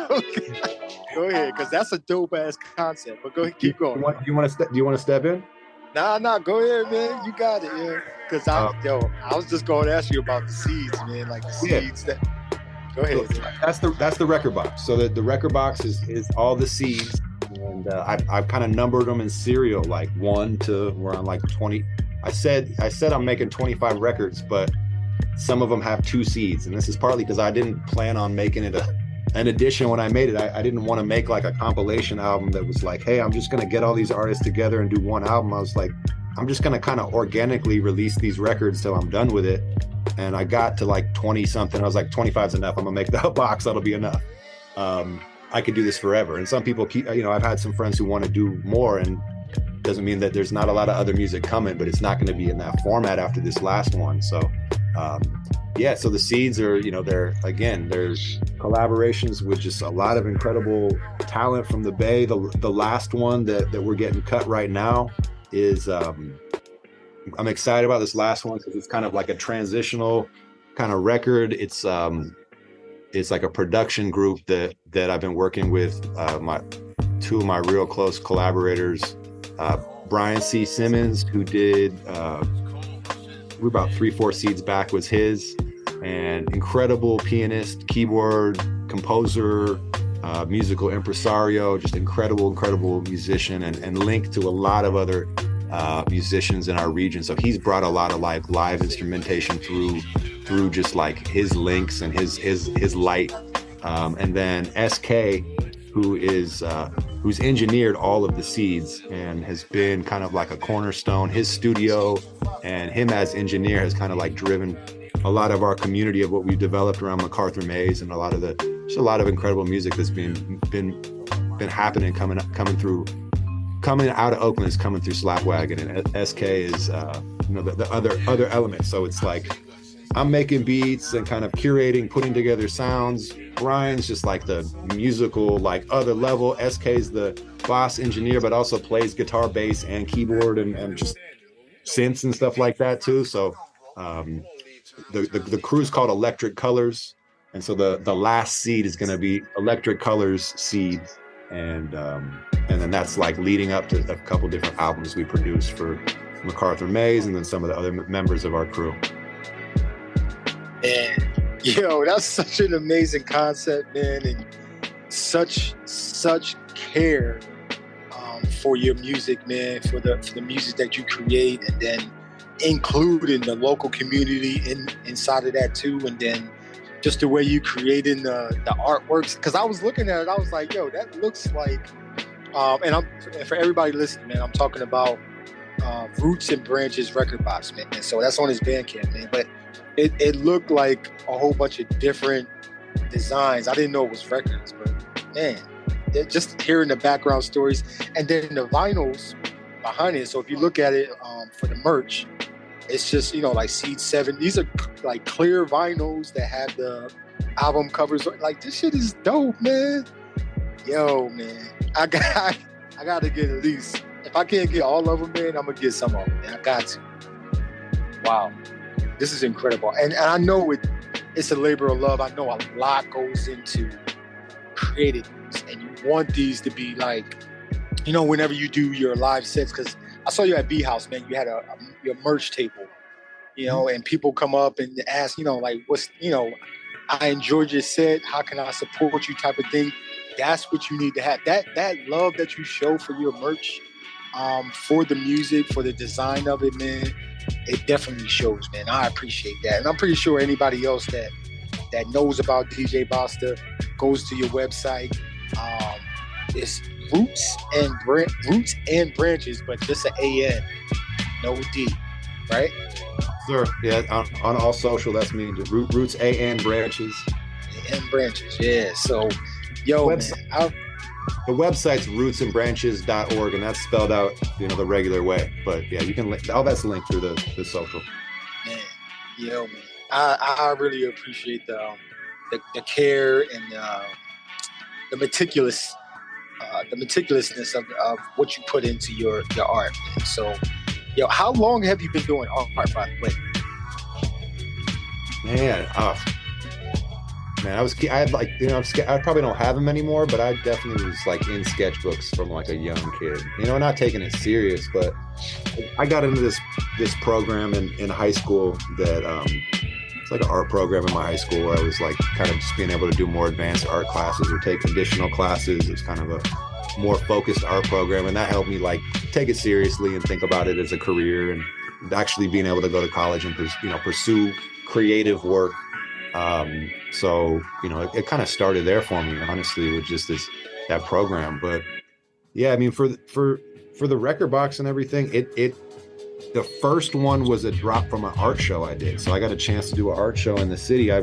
Go ahead, because that's a dope ass concept. But go ahead, keep going. Do you want to step in? Nah. Go ahead, man. You got it, yeah. Because I was just going to ask you about the seeds, man. Like the seeds that. Go ahead. So that's the record box. So the record box is all the seeds, and I've kind of numbered them in serial, like 1 to we're on like 20. I said I'm making 25 records, but some of them have 2 seeds, and this is partly because I didn't plan on making it an edition when I made it. I didn't want to make like a compilation album that was like, hey, I'm just gonna get all these artists together and do one album. I was like, I'm just gonna kind of organically release these records till I'm done with it. And I got to like 20 something. I was like, 25's enough. I'm gonna make the box. That'll be enough. I could do this forever. And some people keep, you know, I've had some friends who want to do more, and doesn't mean that there's not a lot of other music coming, but it's not going to be in that format after this last one. So, yeah, so the seeds are, you know, there's collaborations with just a lot of incredible talent from the Bay. The last one that we're getting cut right now is, I'm excited about this last one because it's kind of like a transitional kind of record. It's like a production group that I've been working with, two of my real close collaborators, Brian C. Simmons, who did we're about 3-4 seeds back, was his, and incredible pianist, keyboard, composer, musical impresario, just incredible musician, and linked to a lot of other musicians in our region. So he's brought a lot of like live instrumentation through just like his links and his light. And then SK, who's engineered all of the seeds and has been kind of like a cornerstone. His studio and him as engineer has kind of like driven a lot of our community of what we've developed around MacArthur Mays, and a lot of incredible music that's been happening, coming out of Oakland is coming through Slapwagon, and SK is you know, the other elements. So it's like I'm making beats and kind of curating, putting together sounds. Brian's just like the musical, like other level. SK's the boss engineer, but also plays guitar, bass, and keyboard, and just synths and stuff like that too. So the crew's called Electric Colors, and so the last seed is going to be Electric Colors seed, and then that's like leading up to a couple different albums we produced for MacArthur Mays and then some of the other members of our crew. Man, yo, that's such an amazing concept, man, and such care for your music, man, for the music that you create, and then including the local community inside of that too, and then just the way you creating the artworks. Because I was looking at it, I was like, yo, that looks like, and for everybody listening, man, I'm talking about Roots and Branches record box, man. And so that's on his Bandcamp, man. But it looked like a whole bunch of different designs. I didn't know it was records, but man, just hearing the background stories, and then the vinyls behind it. So if you look at it for the merch, it's just, you know, like Seed 7. These are like clear vinyls that have the album covers. Like, this shit is dope, man. Yo, man, I got to get at least, if I can't get all of them, man, I'm gonna get some of them, man. I got to. Wow, this is incredible, and I know it's a labor of love. I know a lot goes into creating these, and you want these to be like, you know, whenever you do your live sets, because I saw you at B House, man. You had your merch table, you know, and people come up and ask, you know, like, what's, you know, I enjoyed your set. How can I support you, type of thing. that's what you need to have. That love that you show for your merch, for the music, for the design of it, man, it definitely shows, man. I appreciate that. And I'm pretty sure anybody else that knows about DJ Basta goes to your website. It's Roots and Branches, but just an AN, no D, right? Sure. Yeah, on all social, that's me. Roots and Branches. And Branches, yeah. So, yo, man, the website's rootsandbranches.org, and that's spelled out, the regular way. But yeah, you can all that's linked through the social. Man, yo, man, I really appreciate the care and the meticulousness of what you put into your art, man. So, yo, how long have you been doing art, by the way? Man, I probably don't have them anymore, but I definitely was like in sketchbooks from like a young kid, not taking it serious, but I got into this program in high school that, it's like an art program in my high school where I was like kind of just being able to do more advanced art classes or take additional classes. It's kind of a more focused art program, and that helped me like take it seriously and think about it as a career, and actually being able to go to college and pursue creative work. So it kind of started there for me, honestly, with just that program. But yeah, I mean, for the record box and everything, the first one was a drop from an art show I did. So I got a chance to do an art show in the city. I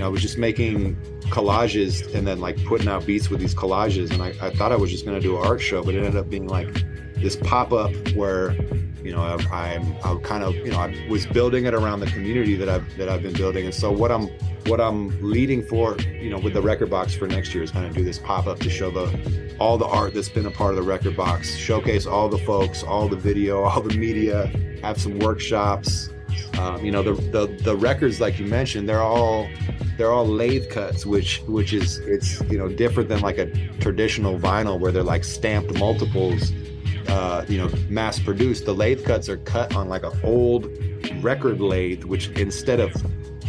was just making collages and then like putting out beats with these collages. And I thought I was just going to do an art show, but it ended up being like this pop-up where, I was building it around the community that I've been building. And so what I'm leading for, with the record box for next year is kind of do this pop-up to show all the art that's been a part of the record box, showcase all the folks, all the video, all the media, have some workshops. The records, like you mentioned, they're all lathe cuts, which is, it's, different than like a traditional vinyl where they're like stamped multiples, mass produced. The lathe cuts are cut on like an old record lathe, which instead of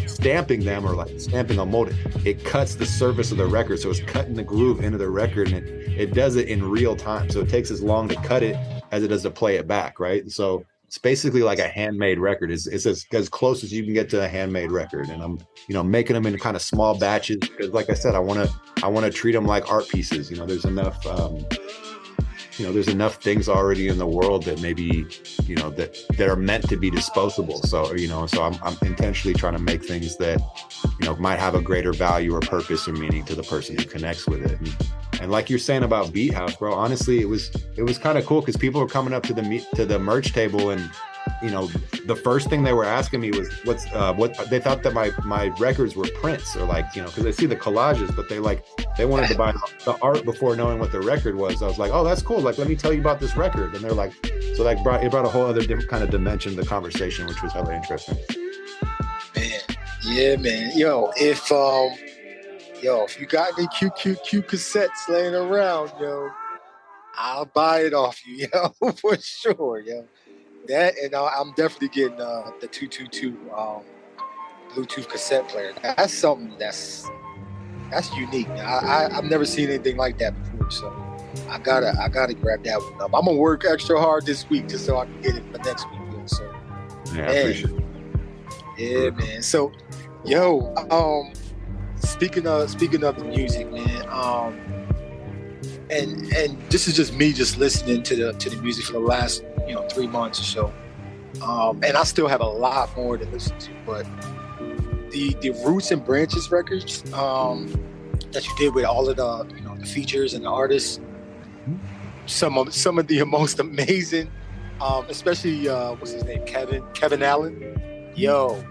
stamping them or like stamping a mold, it cuts the surface of the record. So it's cutting the groove into the record, and it does it in real time. So it takes as long to cut it as it does to play it back, right? And so it's basically like a handmade record. It's as close as you can get to a handmade record. And I'm, making them in kind of small batches because, like I said, I want to treat them like art pieces. There's enough, there's enough things already in the world that maybe, that are meant to be disposable. So, so I'm intentionally trying to make things that, might have a greater value or purpose or meaning to the person who connects with it. And like you're saying about Beat House, bro, honestly, it was kind of cool because people were coming up to the merch table, and the first thing they were asking me was what they thought that my records were prints, or like, because they see the collages, but they wanted to buy the art before knowing what the record was. I was like, oh, that's cool. Like, let me tell you about this record. And they're like, so like it brought a whole other different kind of dimension to the conversation, which was hella interesting. Man, yeah, man. Yo, if you got any QQQ cassettes laying around, I'll buy it off you, for sure, That, and I'm definitely getting the 222 Bluetooth cassette player. That's something that's unique. I've never seen anything like that before, so I gotta grab that one up. I'm gonna work extra hard this week just so I can get it for next week. So yeah, I appreciate it. Yeah, man. So, speaking of the music, man, and this is just me just listening to the music for the last 3 months or so, and I still have a lot more to listen to, but the Roots and Branches records that you did with all of the the features and the artists, some of the most amazing, especially what's his name, Kevin Allen. Yo,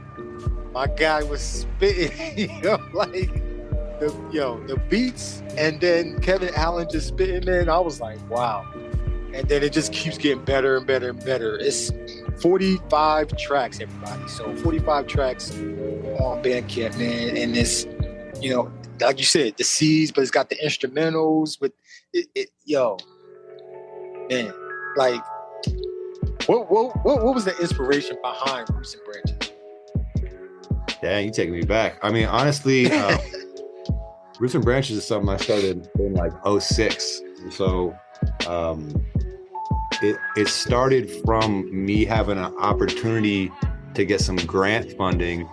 my guy was spitting, like the beats, and then Kevin Allen just spitting, man. I was like, wow. And then it just keeps getting better and better and better. It's 45 tracks, everybody. So 45 tracks on Bandcamp, man. And it's, like you said, the C's, but it's got the instrumentals with it. Yo, man, like, what was the inspiration behind Roots and Branches? Dang, you taking me back. I mean, honestly, Roots and Branches is something I started in like '06. So it started from me having an opportunity to get some grant funding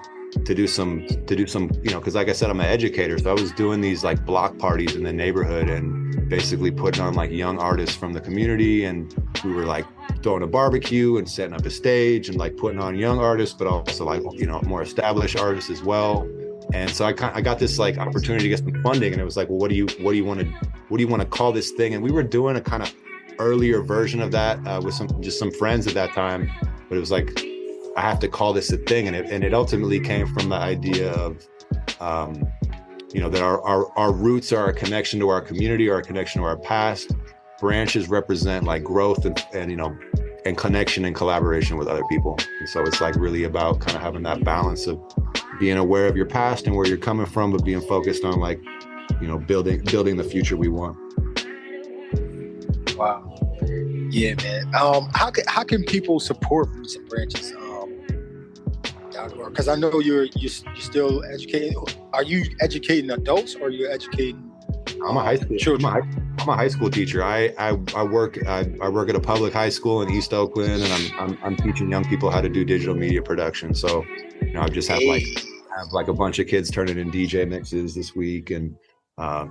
to do some, because like I said, I'm an educator. So I was doing these like block parties in the neighborhood and basically putting on like young artists from the community. And we were like throwing a barbecue and setting up a stage and like putting on young artists, but also like, more established artists as well. And so I got this like opportunity to get some funding, and it was like, well, what do you want to call this thing? And we were doing a kind of earlier version of that with some friends at that time, but it was like, I have to call this a thing. And it ultimately came from the idea of, that our roots are a connection to our community, or a connection to our past. Branches represent like growth and connection and collaboration with other people. And so it's like really about kind of having that balance of being aware of your past and where you're coming from, but being focused on like, building the future we want. Wow. Yeah, man. How can people support Roots and Branches? Because I know you're still educating. Are you educating adults, or are you educating? I'm a high school children. I'm a high school teacher. I work at a public high school in East Oakland, and I'm teaching young people how to do digital media production. So, I've just have like a bunch of kids turning in DJ mixes this week, and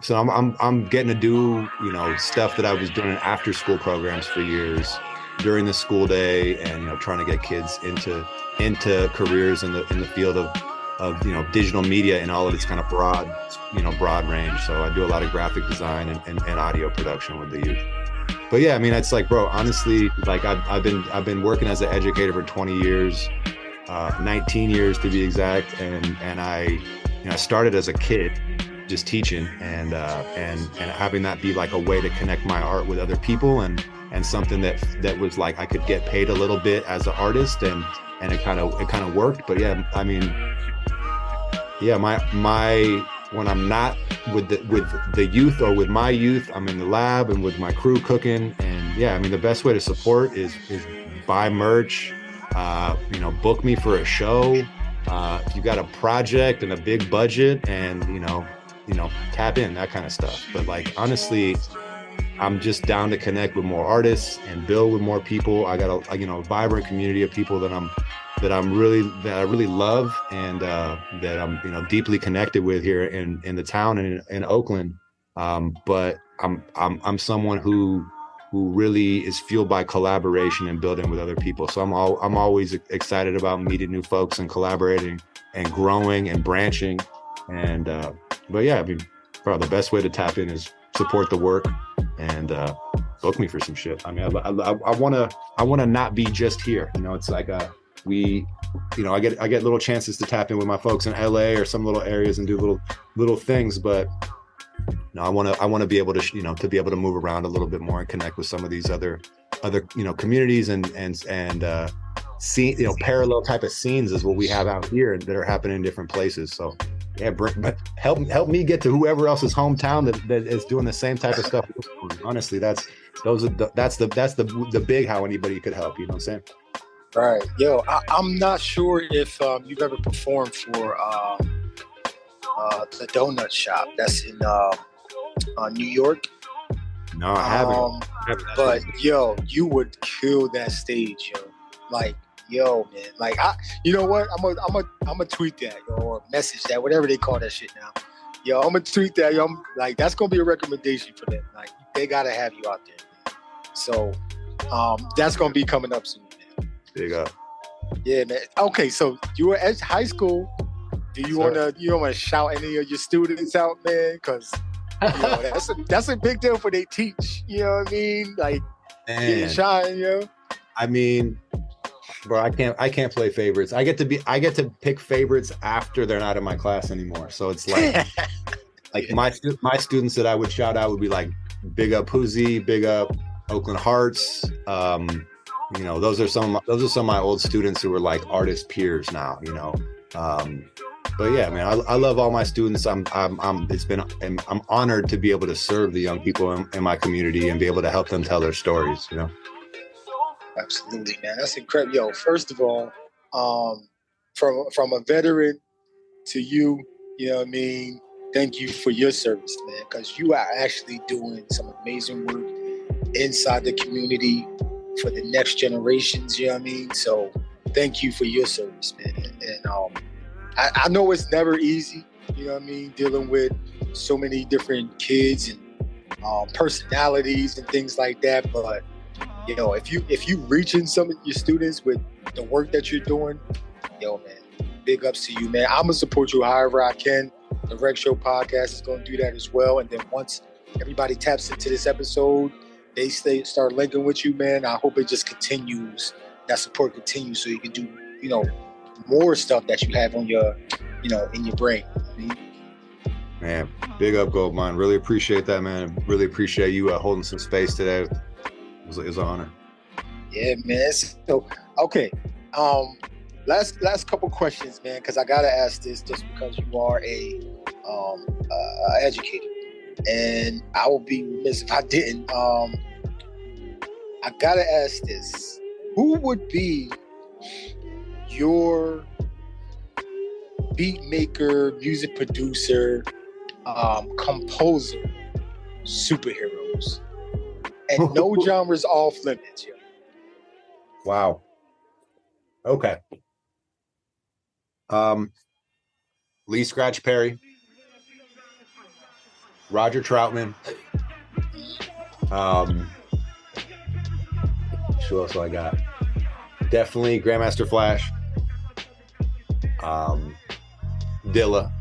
so I'm getting to do stuff that I was doing in after school programs for years during the school day, and trying to get kids into careers in the field of digital media in all of its kind of broad range. So I do a lot of graphic design and audio production with the youth. But yeah, I mean, it's like, bro, honestly, like I've been working as an educator for 20 years, 19 years to be exact, and I started as a kid just teaching and having that be like a way to connect my art with other people and something that was like I could get paid a little bit as an artist, and it kind of worked. But yeah, I mean, yeah, my when I'm not with the youth or with my youth, I'm in the lab and with my crew cooking. And yeah, I mean, the best way to support is buy merch, book me for a show. If you got a project and a big budget, and tap in, that kind of stuff. But like, honestly, I'm just down to connect with more artists and build with more people. I got a vibrant community of people that I really love, and that I'm deeply connected with here in the town and in Oakland. But I'm someone who really is fueled by collaboration and building with other people. So I'm always excited about meeting new folks and collaborating and growing and branching. And but yeah, I mean, bro, the best way to tap in is support the work and book me for some shit. I mean, I wanna not be just here. It's like I get little chances to tap in with my folks in LA or some little areas and do little things, but I want to be able to to be able to move around a little bit more and connect with some of these other communities and see parallel type of scenes is what we have out here that are happening in different places. So yeah, help me get to whoever else's hometown that is doing the same type of stuff. Honestly, that's the big how anybody could help. You know what I'm saying? Right. Yo, I'm not sure if you've ever performed for the donut shop that's in New York. No, I haven't. But yo, you would kill that stage, yo. Like, yo, man. Like, you know what? I'm gonna tweet that, yo, or message that, whatever they call that shit now. Yo, I'm gonna tweet that. Yo, I'm like, that's gonna be a recommendation for them. Like, they gotta have you out there, man. So, that's gonna be coming up soon, man. Big up. Yeah, man. Okay, so you were at high school. Do you wanna shout any of your students out, man? Because that's a big deal for they teach. You know what I mean? Like, getting shine, yo. I mean, bro, I can't play favorites. I get to pick favorites after they're not in my class anymore. So it's like like my students that I would shout out would be like big up Hoosie, big up Oakland Hearts. Those are some of my old students who were like artist peers now. But yeah, man, I love all my students. I'm honored to be able to serve the young people in my community and be able to help them tell their stories. Absolutely, man. That's incredible. Yo, first of all, from a veteran to you, you know what I mean? thank you for your service, man, because you are actually doing some amazing work inside the community for the next generations, you know what I mean? So thank you for your service, man. And I know it's never easy, you know what I mean, dealing with so many different kids and personalities and things like that. But you know, if you reaching some of your students with the work that you're doing, yo, man, big ups to you, man. I'm gonna support you however I can. The Reg Show podcast is gonna do that as well. And then once everybody taps into this episode, they start linking with you, man. I hope it just continues. That support continues, so you can do, you know, more stuff that you have on your, you know, in your brain. Man, big up, Gldnmnd. Really appreciate that, man. Really appreciate you holding some space today. It was an honor. Yeah, man. So, okay. Last couple questions, man, because I gotta ask this just because you are a educator, and I would be remiss if I didn't. I gotta ask this: who would be your beat maker, music producer, composer, superheroes? And no genres off limits. Yo. Wow. Okay. Lee Scratch Perry, Roger Troutman. Who else do I got? Definitely Grandmaster Flash. Dilla.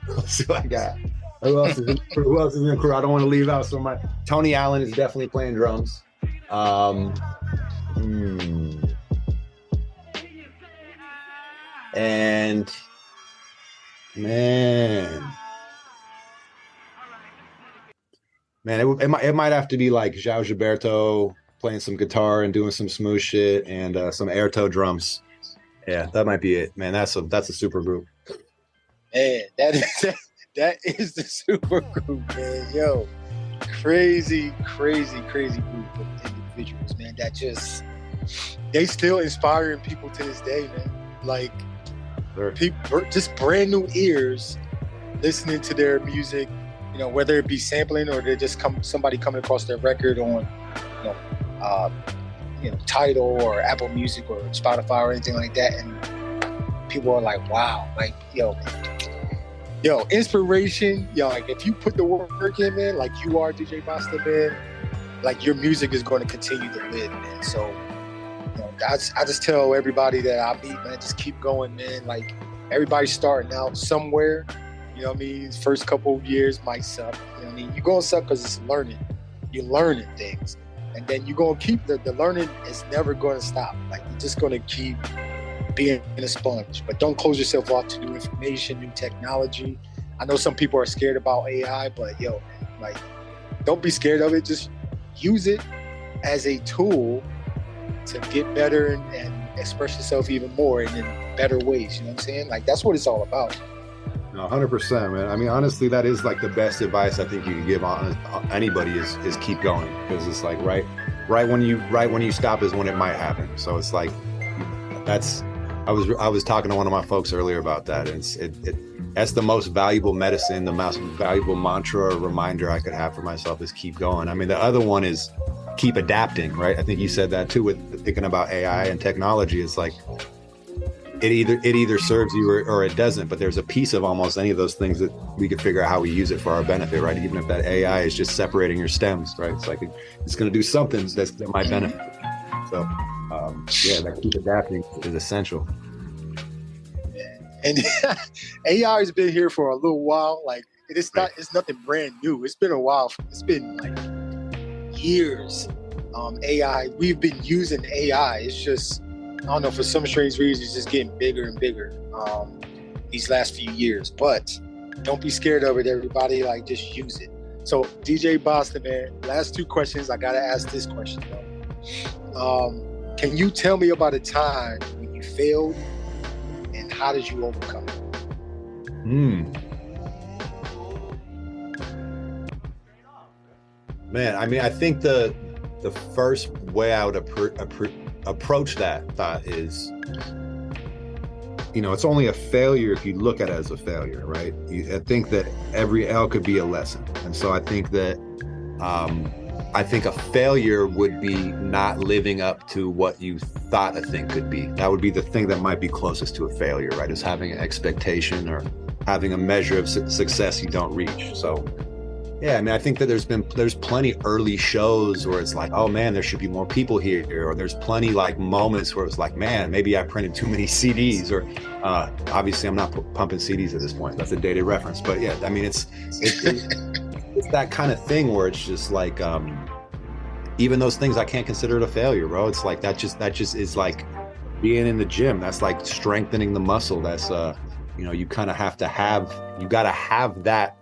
Let's see what I got. Who else is in the crew? I don't want to leave out somebody. Tony Allen is definitely playing drums. And man, it might have to be like João Gilberto playing some guitar and doing some smooth shit and some airto drums. Yeah, that might be it, man. That's a super group. Man, that is the super group, man. Yo, crazy group of individuals, man. That they still inspiring people to this day, man. Like, people, just brand new ears listening to their music, you know, whether it be sampling or they're just somebody coming across their record on, Tidal or Apple Music or Spotify or anything like that, and people are like, wow, like, yo, inspiration, like if you put the work in, man, like you are DJ Basta, man, like your music is going to continue to live, man. So, I just tell everybody that I meet, man, just keep going, man. Like everybody's starting out somewhere, you know what I mean? First couple of years might suck, you know what I mean? You're going to suck because it's learning. You're learning things. And then you're going to keep the learning is never going to stop. Like you're just going to keep being a sponge, but don't close yourself off to new information, new technology. I know some people are scared about AI, but yo, man, like, don't be scared of it. Just use it as a tool to get better and express yourself even more and in better ways. You know what I'm saying? Like, that's what it's all about. No, 100%, man. I mean, honestly, that is like the best advice I think you can give on anybody is keep going, because it's like right when you stop is when it might happen. So it's like I was talking to one of my folks earlier about that. And that's the most valuable medicine, the most valuable mantra or reminder I could have for myself is keep going. I mean, the other one is keep adapting, right? I think you said that too with thinking about AI and technology. It's like it either serves you or it doesn't, but there's a piece of almost any of those things that we could figure out how we use it for our benefit, right? Even if that AI is just separating your stems, right? It's like it's going to do something that might benefit. So that keep adapting is essential. And AI has been here for a little while. Like it's nothing brand new. It's been a while. It's been like years. AI, we've been using AI. It's just, I don't know, for some strange reason, it's just getting bigger and bigger these last few years. But don't be scared of it, everybody. Like, just use it. So, DJ Basta, man, last two questions. I gotta ask this question though. Can you tell me about a time when you failed, and how did you overcome it? Man, I mean, I think the first way I would approach that thought is it's only a failure if you look at it as a failure, right? I think that every L could be a lesson. And so I think that a failure would be not living up to what you thought a thing could be. That would be the thing that might be closest to a failure, right? Is having an expectation or having a measure of success you don't reach. So yeah, I mean, I think that there's plenty early shows where it's like, oh man, there should be more people here, or there's plenty like moments where it's like, man, maybe I printed too many CDs, or obviously I'm not pumping CDs at this point. That's a dated reference, but yeah, I mean, it's that kind of thing where it's just like, even those things I can't consider it a failure, bro. It's like that just is like being in the gym. That's like strengthening the muscle. That's you kind of have to you got to have that,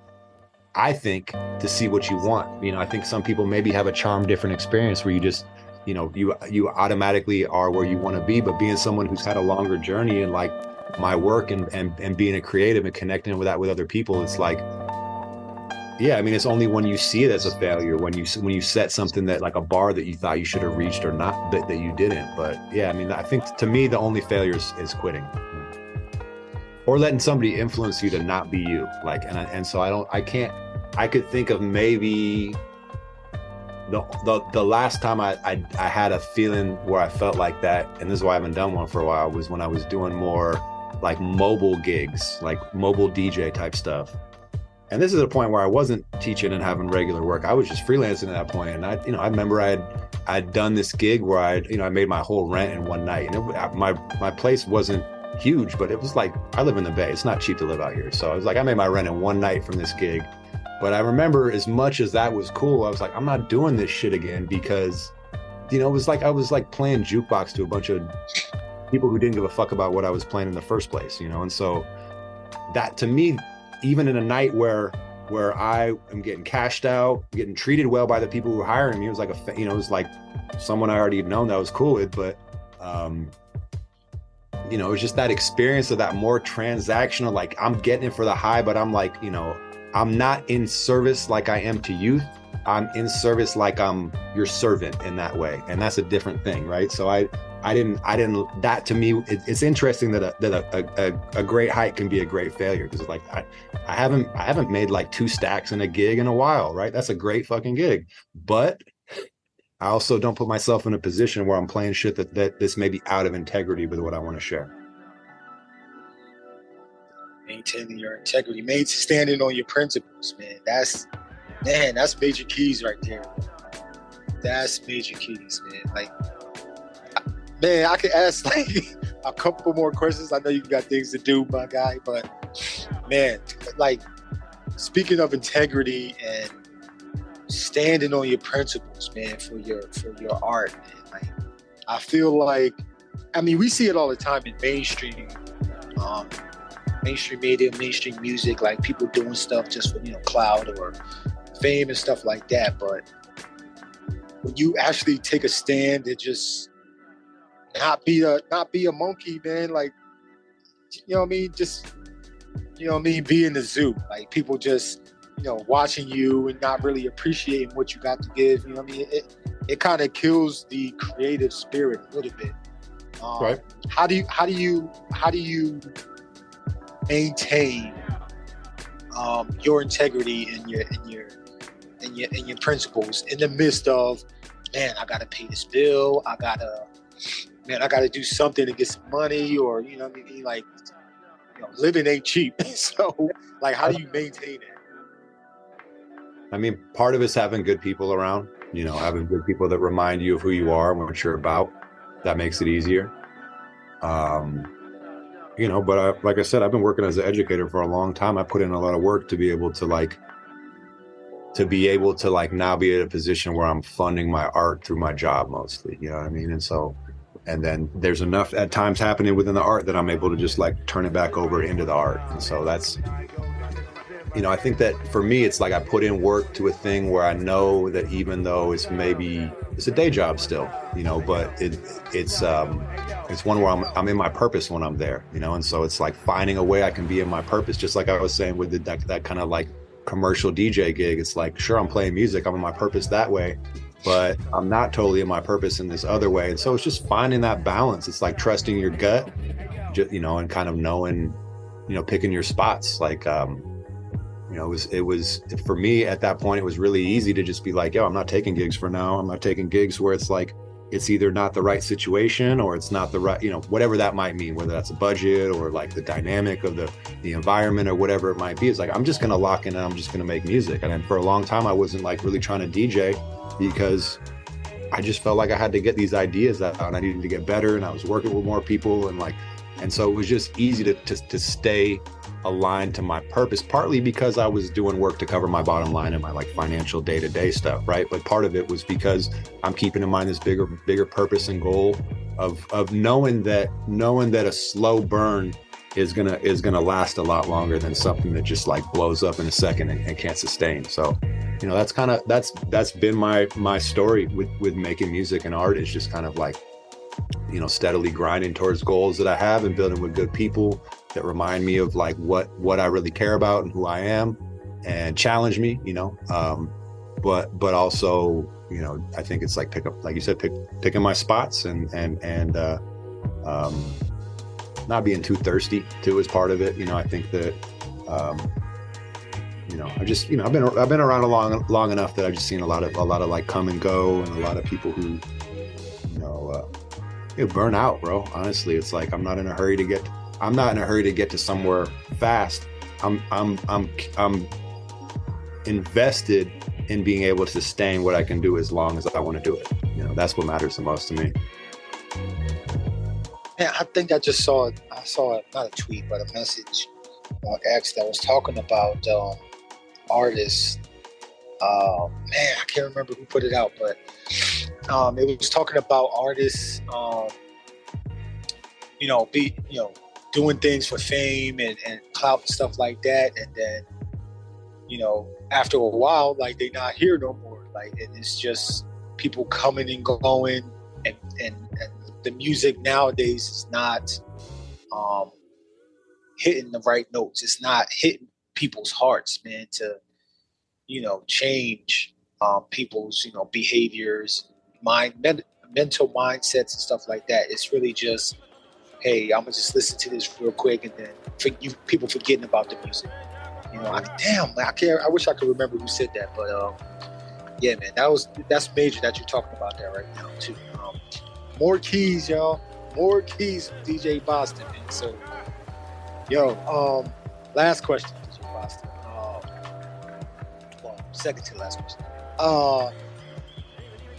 I think, to see what you want. I think some people maybe have a charm different experience where you just, you automatically are where you want to be. But being someone who's had a longer journey in like my work and being a creative and connecting with other people, it's like, yeah, I mean, it's only when you see it as a failure, when you set something that like a bar that you thought you should have reached or not, that you didn't. But yeah, I mean, I think to me, the only failure is quitting. Or letting somebody influence you to not be you. Like, and so I could think of maybe the last time I had a feeling where I felt like that, and this is why I haven't done one for a while, was when I was doing more like mobile gigs, like mobile DJ type stuff. And this is a point where I wasn't teaching and having regular work. I was just freelancing at that point. And I remember I'd done this gig where I made my whole rent in one night. And my place wasn't huge, but it was like, I live in the Bay. It's not cheap to live out here. So I was like, I made my rent in one night from this gig. But I remember, as much as that was cool, I was like, I'm not doing this shit again, because, it was like I was like playing jukebox to a bunch of people who didn't give a fuck about what I was playing in the first place, And so that, to me, even in a night where I am getting cashed out, getting treated well by the people who were hiring me, it was like it was like someone I already known that I was cool with, but it was just that experience of that more transactional, like I'm getting it for the high, but I'm like, I'm not in service like I am to youth. I'm in service like I'm your servant in that way. And that's a different thing, right? So I didn't, that to me, it's interesting that a great height can be a great failure. Because like, I haven't made like 2 stacks in a gig in a while, right? That's a great fucking gig. But I also don't put myself in a position where I'm playing shit that this may be out of integrity with what I want to share. Maintaining your integrity, standing on your principles, man. That's major keys right there. That's major keys, man. Like, man, I could ask like a couple more questions. I know you got things to do, my guy, but man, like, speaking of integrity and standing on your principles, man, for your art, man. Like, I feel like, I mean, we see it all the time in mainstream media, mainstream music, like people doing stuff just for clout or fame and stuff like that. But when you actually take a stand and just not be a monkey, man, like, you know what I mean? Just, you know what I mean? Be in the zoo, like people just, watching you and not really appreciating what you got to give. You know what I mean? It kind of kills the creative spirit a little bit. Right. How do you maintain your integrity and your principles in the midst of, man, I gotta pay this bill, I gotta do something to get some money, or you know what I mean, like, living ain't cheap. So like, how do you maintain it? I mean, part of it's having good people around, having good people that remind you of who you are and what you're about. That makes it easier. But like I said, I've been working as an educator for a long time. I put in a lot of work to be able to now be in a position where I'm funding my art through my job mostly, you know what I mean? And then there's enough at times happening within the art that I'm able to just like turn it back over into the art. And so that's, I think that for me, it's like I put in work to a thing where I know that even though it's a day job still, but it's one where I'm in my purpose when I'm there, and so it's like finding a way I can be in my purpose. Just like I was saying with that kind of like commercial DJ gig, it's like, sure, I'm playing music, I'm in my purpose that way, but I'm not totally in my purpose in this other way. And so it's just finding that balance. It's like trusting your gut, you know, and kind of knowing, you know, picking your spots. Like, you know, it was for me at that point, it was really easy to just be like, yo, I'm not taking gigs for now. I'm not taking gigs where it's like, it's either not the right situation or it's not the right, you know, whatever that might mean, whether that's a budget or like the dynamic of the environment or whatever it might be. It's like, I'm just going to lock in and I'm just going to make music. And then for a long time, I wasn't like really trying to DJ because I just felt like I had to get these ideas out and I needed to get better, and I was working with more people, and so it was just easy to stay aligned to my purpose, partly because I was doing work to cover my bottom line and my like financial day-to-day stuff, right? But part of it was because I'm keeping in mind this bigger purpose and goal of knowing that a slow burn is gonna last a lot longer than something that just like blows up in a second and can't sustain. So, you know, that's been my story with making music and art, is just kind of like, you know, steadily grinding towards goals that I have and building with good people that remind me of like what I really care about and who I am, and challenge me, you know. But also, you know, I think it's like picking my spots and not being too thirsty too is part of it. You know, I think that you know, I just, you know, I've been around long enough that I've just seen a lot of like come and go, and a lot of people who, you know, burn out, bro. Honestly, it's like I'm not in a hurry to get to somewhere fast. I'm invested in being able to sustain what I can do as long as I want to do it. You know, that's what matters the most to me. Yeah, I think I saw not a tweet, but a message on X that was talking about artists. Man, I can't remember who put it out, but it was talking about artists, you know, doing things for fame and clout and stuff like that, and then, you know, after a while, like, they not here no more. Like, and it's just people coming and going, and the music nowadays is not hitting the right notes. It's not hitting people's hearts, man, to, you know, change people's, you know, behaviors, mental mindsets and stuff like that. It's really just, hey, I'm gonna just listen to this real quick, and then people forgetting about the music. You know, I wish I could remember who said that, but yeah, man, that's major that you're talking about that right now too. More keys, y'all. More keys, DJ Basta, man. So, yo, last question, DJ Basta. Well, second to last question.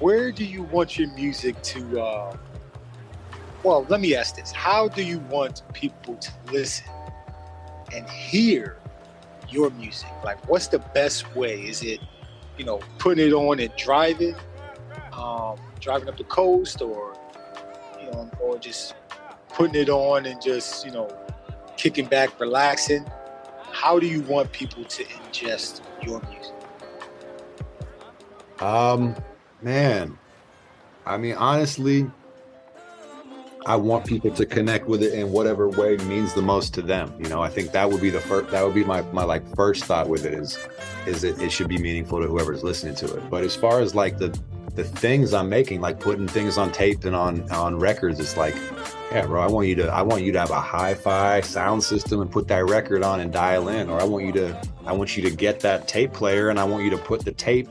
Where do you want your music to? Well, let me ask this: how do you want people to listen and hear your music? Like, what's the best way? Is it, you know, putting it on and driving up the coast, or, you know, or just putting it on and just, you know, kicking back, relaxing? How do you want people to ingest your music? Man, I mean, honestly, I want people to connect with it in whatever way means the most to them. You know, I think that would be my like first thought with it is it should be meaningful to whoever's listening to it. But as far as like the things I'm making, like putting things on tape and on records, it's like, yeah, bro, I want you to have a hi-fi sound system and put that record on and dial in, or I want you to get that tape player and I want you to put the tape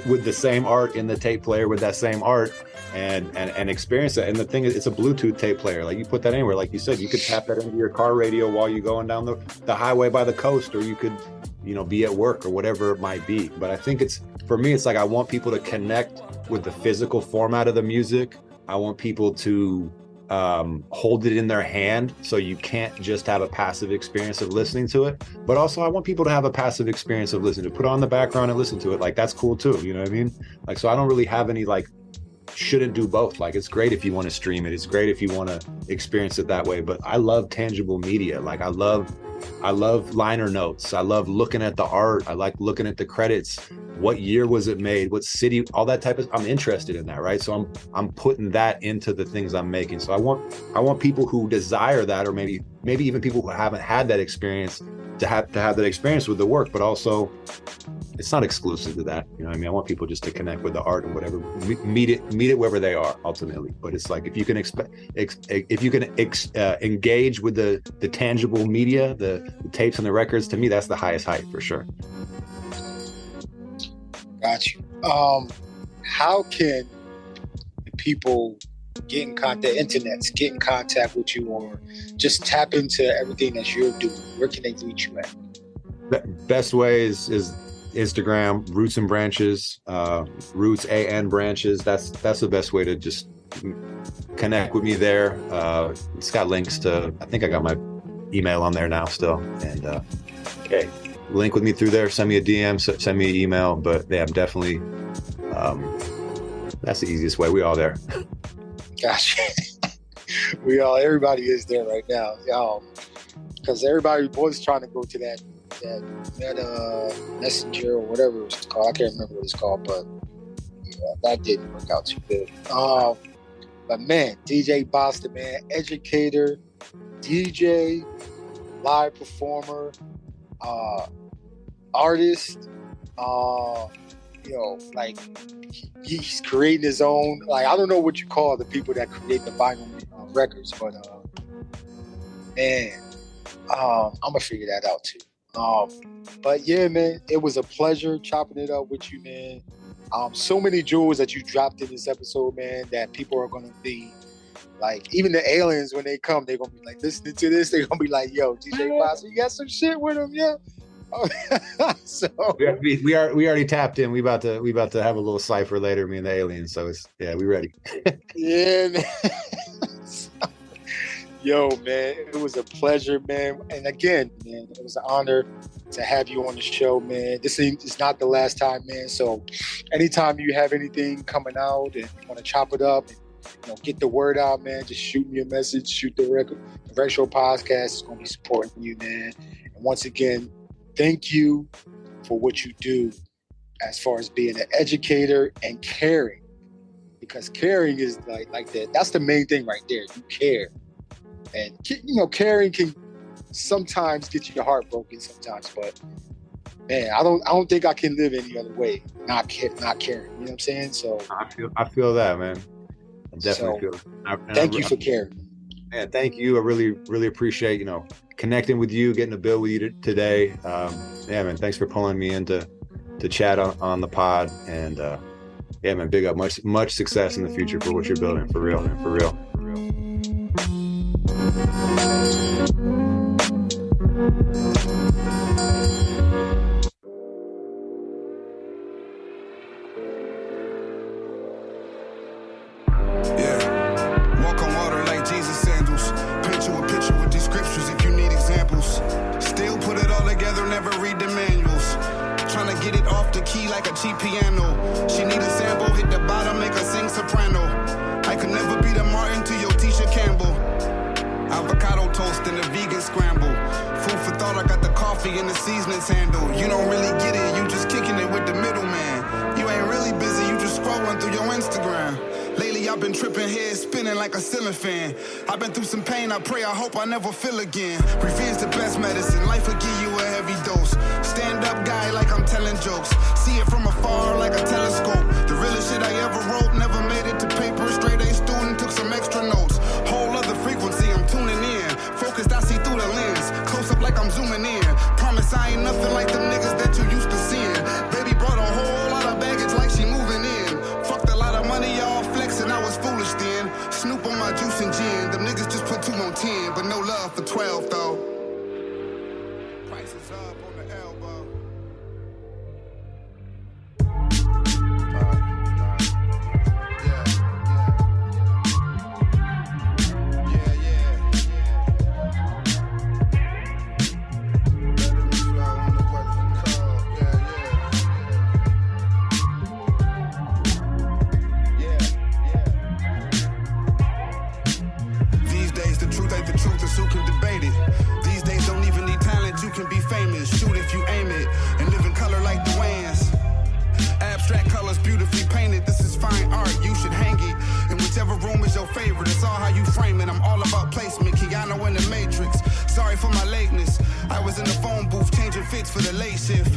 with the same art in the tape player with that same art and experience it. And the thing is, it's a Bluetooth tape player. Like, you put that anywhere. Like you said, you could tap that into your car radio while you're going down the highway by the coast, or you could, you know, be at work or whatever it might be. But I think for me, it's like, I want people to connect with the physical format of the music. I want people to hold it in their hand, so you can't just have a passive experience of listening to it, but also I want people to have a passive experience of listening to it. Put it on the background and listen to it. Like, that's cool too, you know what I mean? Like, so I don't really have any like shouldn't do both. Like, it's great if you want to stream it, it's great if you want to experience it that way, but I love tangible media. Like, I love liner notes. I love looking at the art. I like looking at the credits. What year was it made? What city? All that type of, I'm interested in that, right? So I'm putting that into the things I'm making. So I want people who desire that, or maybe even people who haven't had that experience, to have that experience with the work, but also it's not exclusive to that. You know what I mean? I want people just to connect with the art and whatever, meet it wherever they are ultimately. But it's like, if you can engage with the tangible media, the tapes and the records, to me, that's the highest height for sure. Got you. How can people get in contact, get in contact with you, or just tap into everything that you're doing? Where can they reach you at? Best way is Instagram, Roots and Branches, Roots and Branches. That's the best way to just connect with me there. It's got links to, I think I got my email on there now still. And okay, link with me through there. Send me a DM, send me an email. But yeah, I'm definitely, that's the easiest way. We all there. Gotcha. Everybody is there right now. Because everybody was trying to go to that Meta Messenger or whatever it's called. I can't remember what it's called, but yeah, that didn't work out too good. But man, DJ Basta, man, educator, DJ, live performer, artist, like he's creating his own, like, I don't know what you call the people that create the vinyl records, but man, I'm gonna figure that out too. But yeah, man, it was a pleasure chopping it up with you, man. So many jewels that you dropped in this episode, man, that people are gonna be like, even the aliens, when they come, they're gonna be like listening to this, they're gonna be like, yo, DJ Basta, you got some shit with him, yeah. So we already tapped in. We about to have a little cipher later, me and the aliens. So we ready. Yeah, man. Yo, man, it was a pleasure, man. And again, man, it was an honor to have you on the show, man. This is not the last time, man. So anytime you have anything coming out and you want to chop it up and get the word out, man, just shoot me a message, shoot the record. The Rec Show podcast is going to be supporting you, man. And once again, thank you for what you do as far as being an educator and caring. Because caring is like that. That's the main thing right there. You care. And, caring can sometimes get your heart broken sometimes, but man, I don't think I can live any other way, not caring. You know what I'm saying? So I feel that, man. I definitely feel it. Thank you for caring. Man, thank you. I really, really appreciate, connecting with you, getting to build with you today. Yeah, man, thanks for pulling me in to chat on the pod. And yeah, man, big up. Much success in the future for what you're building. For real, man. For real. And the seasonings handle. You don't really get it, you just kicking it with the middleman. You ain't really busy, you just scrolling through your Instagram. Lately I've been tripping, head spinning like a ceiling fan. I've been through some pain, I pray, I hope I never feel again. Revenge the best medicine, life will give you a heavy dose. Stand up guy like I'm telling jokes. See it from afar like a telescope. The realest shit I ever wrote, never made it to paper. Straight A student, took some extra notes. Whole other frequency, I'm tuning in. Focused, I see through the lens. Close up like I'm zooming in. Promise I ain't nothing like them niggas that you used to seeing. Baby brought a whole lot of baggage like she moving in. Fucked a lot of money, y'all flexing, I was foolish then. Snoop on my juice and gin. Them niggas just put 2 on 10, but no love for 12 though. Prices up on the elbow. Favorite, it's all how you frame it. I'm all about placement, Keanu in the Matrix. Sorry for my lateness. I hours in the phone booth, changing fits for the late shift.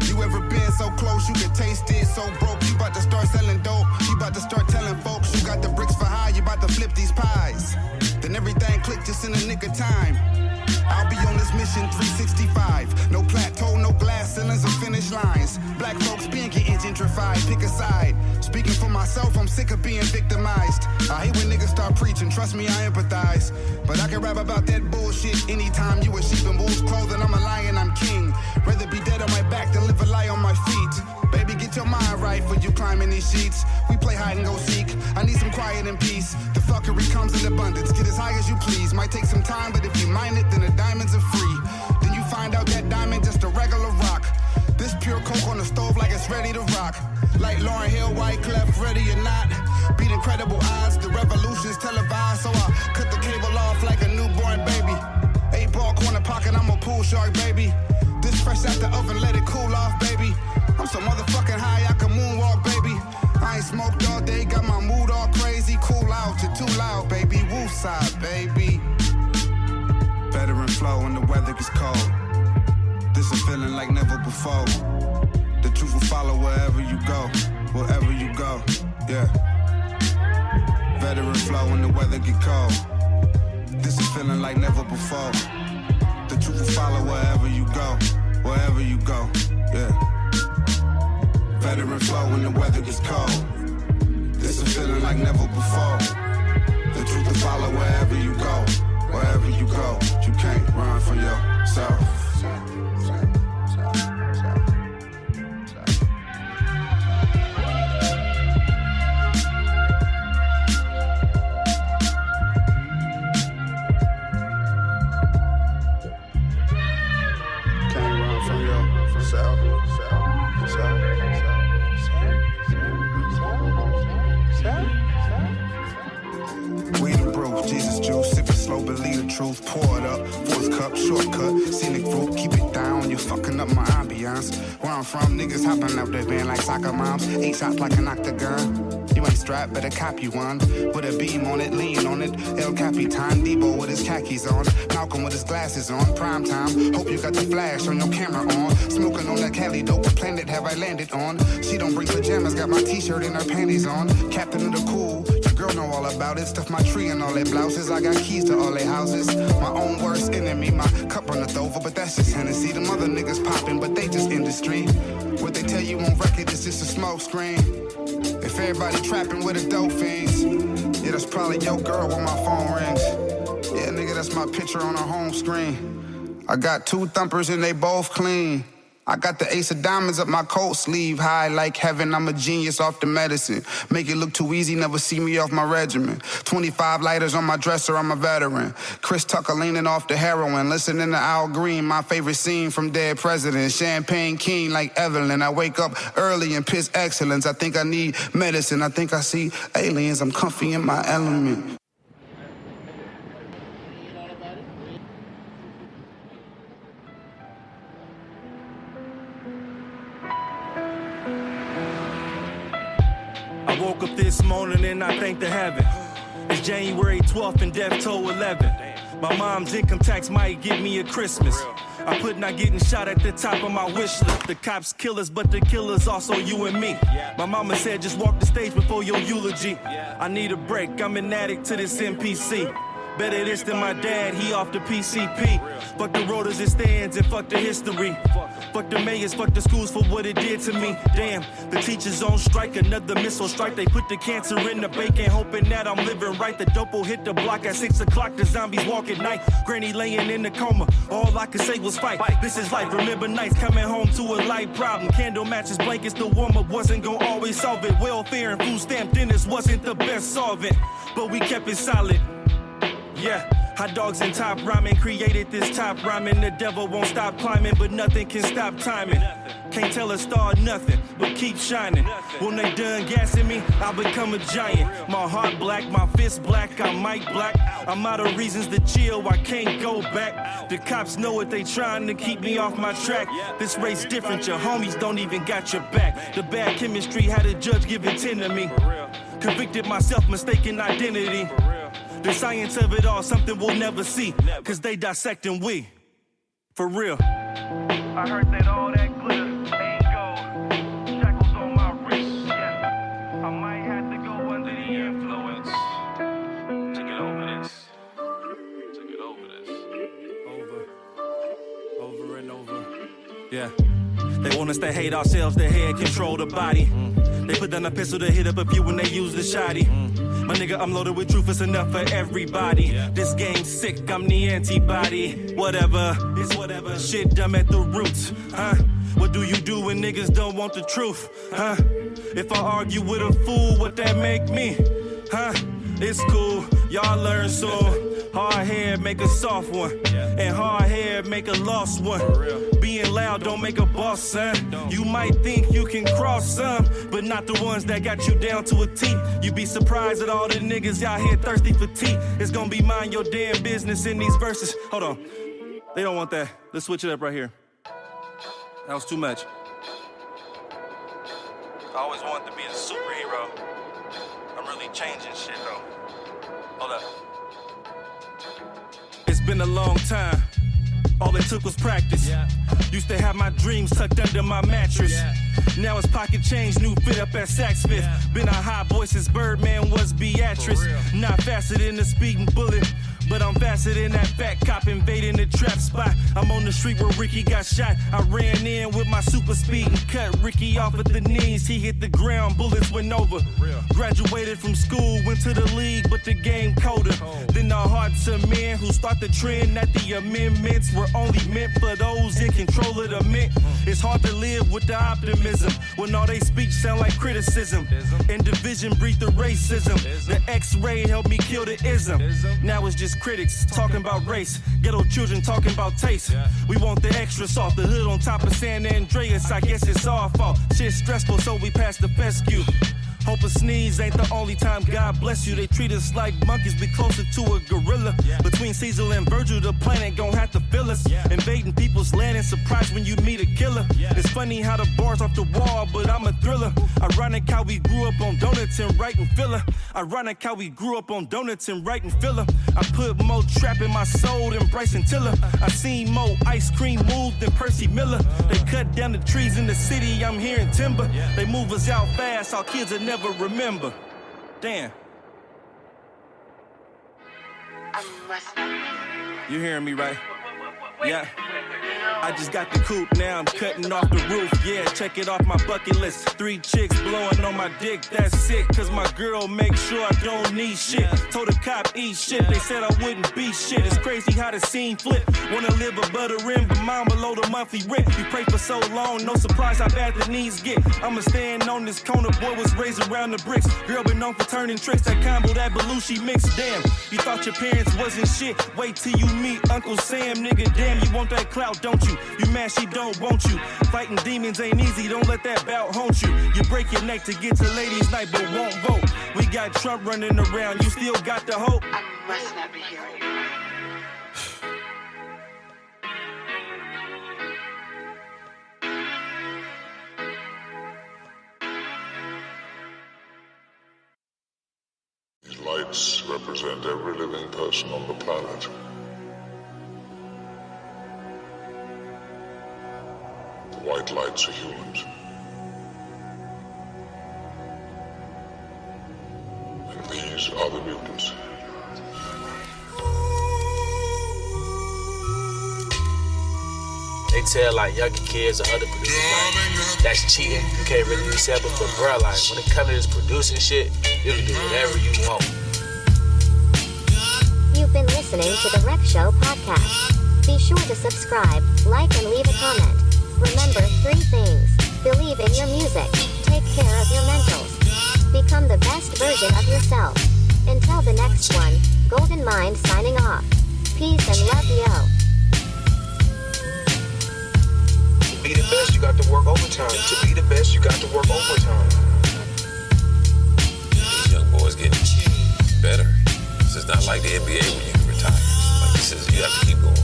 You ever been so close you could taste it? So broke, you about to start selling dope. You about to start telling folks you got the bricks for hire. You about to flip these pies. Then everything clicked just in the nick of time. I'll be on this mission 365. No plateau, no glass ceilings or finish lines. Black folks being getting gentrified. Pick a side. Speaking for myself, I'm sick of being victimized. I hate when niggas start preaching. Trust me, I empathize. But I can rap about that bullshit anytime you a sheep in wolf's clothing. I'm a lion, I'm king. Rather be dead on my back than live a lie on my feet. Baby, get your mind right for you climbing these sheets. We play hide and go seek. I need some quiet and peace. The fuckery comes in abundance. Get as high as you please. Might take some time, but if you mind it, then the diamonds are free. Then you find out that diamond just a regular rock. This pure coke on the stove like it's ready to rock. Like Lauryn Hill, Wyclef, ready or not. Beat incredible odds, the revolution's televised. So I cut the cable off like a newborn baby. 8-ball corner pocket, I'm a pool shark, baby. This fresh out the oven, let it cool off, baby. I'm so motherfucking high, I can moonwalk, baby. I ain't smoked all day, got my mood all crazy. Cool out, you're too loud, baby. Wooside, baby. Veteran flow when the weather gets cold. This a feeling like never before. The truth will follow wherever you go, wherever you go, yeah. Veteran flow when the weather get cold. This a feeling like never before. The truth will follow wherever you go, wherever you go, yeah. Veteran flow when the weather gets cold. This a feeling like never before. The truth will follow wherever you go, wherever you go. You can't run from yourself. Truth, pour it up, fourth cup, shortcut, scenic route, keep it down, you're fucking up my ambiance. Where I'm from, niggas hopping up their band like soccer moms, 8 shots like an octagon. You ain't strapped, better copy one, with a beam on it, lean on it, El Capitan, Debo with his khakis on, Malcolm with his glasses on, prime time, hope you got the flash on your camera on, smoking on that Cali dope, what planet have I landed on? She don't bring pajamas, got my t-shirt and her panties on, captain of the cool, your girl know all about it, stuff my tree and all their blouses, I got keys to all their houses. My own worst enemy, my cup runneth over, but that's just Hennessy. Them other niggas popping, but they just industry. What they tell you on record is just a smoke screen. If everybody trapping with the dope fiends, yeah, that's probably your girl when my phone rings. Yeah, nigga, that's my picture on her home screen. I got 2 thumpers and they both clean. I got the ace of diamonds up my coat sleeve, high like heaven, I'm a genius off the medicine. Make it look too easy, never see me off my regimen. 25 lighters on my dresser, I'm a veteran. Chris Tucker leaning off the heroin, listening to Al Green, my favorite scene from Dead President. Champagne King like Evelyn, I wake up early and piss excellence. I think I need medicine, I think I see aliens, I'm comfy in my element. I woke up this morning and I thank the heaven. It's January 12th and death toll 11. My mom's income tax might get me a Christmas. I put not getting shot at the top of my wish list. The cops kill us, but the killer's also you and me. My mama said just walk the stage before your eulogy. I need a break, I'm an addict to this NPC. Better this than my dad, he off the PCP. Fuck the road as it stands and fuck the history. Fuck the mayors, fuck the schools for what it did to me. Damn, the teachers on strike, another missile strike. They put the cancer in the bacon, hoping that I'm living right. The dope will hit the block at 6 o'clock, the zombies walk at night. Granny laying in the coma, all I could say was fight. This is life, remember nights coming home to a light problem. Candle matches, blankets, the warm-up wasn't gonna always solve it. Welfare and food stamp dinners wasn't the best solvent, but we kept it solid. Yeah, hot dogs and top rhyming created this top rhyming. The devil won't stop climbing, but nothing can stop timing. Can't tell a star nothing, but keep shining. When they done gassing me, I become a giant. My heart black, my fist black, I'm Mike Black. I'm out of reasons to chill, I can't go back. The cops know what they trying to keep me off my track. This race different, your homies don't even got your back. The bad chemistry had a judge giving 10 to me. Convicted myself, mistaken identity. The science of it all, something we'll never see, cause they dissecting we. For real. I heard that all that glitter ain't gold. Shackles on my wrist, yeah. I might have to go under the influence. To get over this. To get over this. Over and over. Yeah. They want us to hate ourselves, their head control the body. They put down a pistol to hit up a few when they use the shotty. My nigga, I'm loaded with truth, it's enough for everybody. This game's sick, I'm the antibody. Whatever, it's whatever. Shit dumb at the roots, huh? What do you do when niggas don't want the truth, huh? If I argue with a fool, what that make me, huh? It's cool, y'all learn soon. Hard hair make a soft one, and hard hair make a lost one. Being loud don't make a boss, son. You might think you can cross some, but not the ones that got you down to a T. You be surprised at all the niggas out here thirsty for tea. It's gonna be mind your damn business in these verses. Hold on, they don't want that. Let's switch it up right here. That was too much. I always wanted to be a superhero. I'm really changing shit though. Hold up. It's been a long time. All it took was practice. Used to have my dreams tucked under my mattress. Now it's pocket change, new fit up at Saks Fifth. Been a hot boy since Birdman was Beatrice. Not faster than a speeding bullet, but I'm faster than that fat cop invading the trap spot. I'm on the street where Ricky got shot. I ran in with my super speed and cut Ricky off at the knees. He hit the ground, bullets went over. Graduated from school, went to the league, but the game colder. Then the hearts of men who start the trend that the amendments were only meant for those in control of the mint. It's hard to live with the optimism when all they speech sound like criticism. And division breed the racism. The X-ray helped me kill the ism. Now it's just critics talking about race. Ghetto children talking about taste. We want the extra soft, the hood on top of San Andreas. I guess it's our fault. Shit's stressful, so we pass the fescue. Hope a sneeze ain't the only time God bless you. They treat us like monkeys, we closer to a gorilla. Between Caesar and Virgil, the planet gon' have to fill us. Invading people's land and surprised when you meet a killer. It's funny how the bars off the wall, but I'm a thriller. Ironic how we grew up on donuts and writing filler. Ironic how we grew up on donuts and writing filler. I put more trap in my soul than Bryson Tiller. I seen more ice cream move than Percy Miller. They cut down the trees in the city, I'm hearing timber. They move us out fast, our kids are never remember. Damn. You hearing me, right? Yeah. I just got the coupe, now I'm cutting off the roof. Yeah, check it off my bucket list. 3 chicks blowing on my dick, that's sick. Cause my girl make sure I don't need shit. Told the cop eat shit, they said I wouldn't be shit. It's crazy how the scene flip. Wanna live above the rim, but mine below the monthly rent. You pray for so long, no surprise how bad the knees get. I'ma stand on this corner, boy was raised around the bricks. Girl been known for turning tricks, that combo, that Belushi mix. Damn, you thought your parents wasn't shit. Wait till you meet Uncle Sam, nigga. Damn, you want that clout, don't you? You mad she don't want you. Fighting demons ain't easy, don't let that bout haunt you. You break your neck to get to ladies' night, but won't vote. We got Trump running around, you still got the hope. I must not be hearing you. These lights represent every living person on the planet. The white lights are humans. And these are the mutants. They tell like younger kids or other producers like that's cheating. You can't really be separate, but bro, like when it comes to this producing shit, you can do whatever you want. You've been listening to the Rec Show podcast. Be sure to subscribe, like, and leave a comment. Remember 3 things. Believe in your music. Take care of your mentals. Become the best version of yourself. Until the next one, Gldnmnd signing off. Peace and love, yo. To be the best, you got to work overtime. To be the best, you got to work overtime. These young boys getting better. This is not like the NBA when you can retire. Like this is, you have to keep going.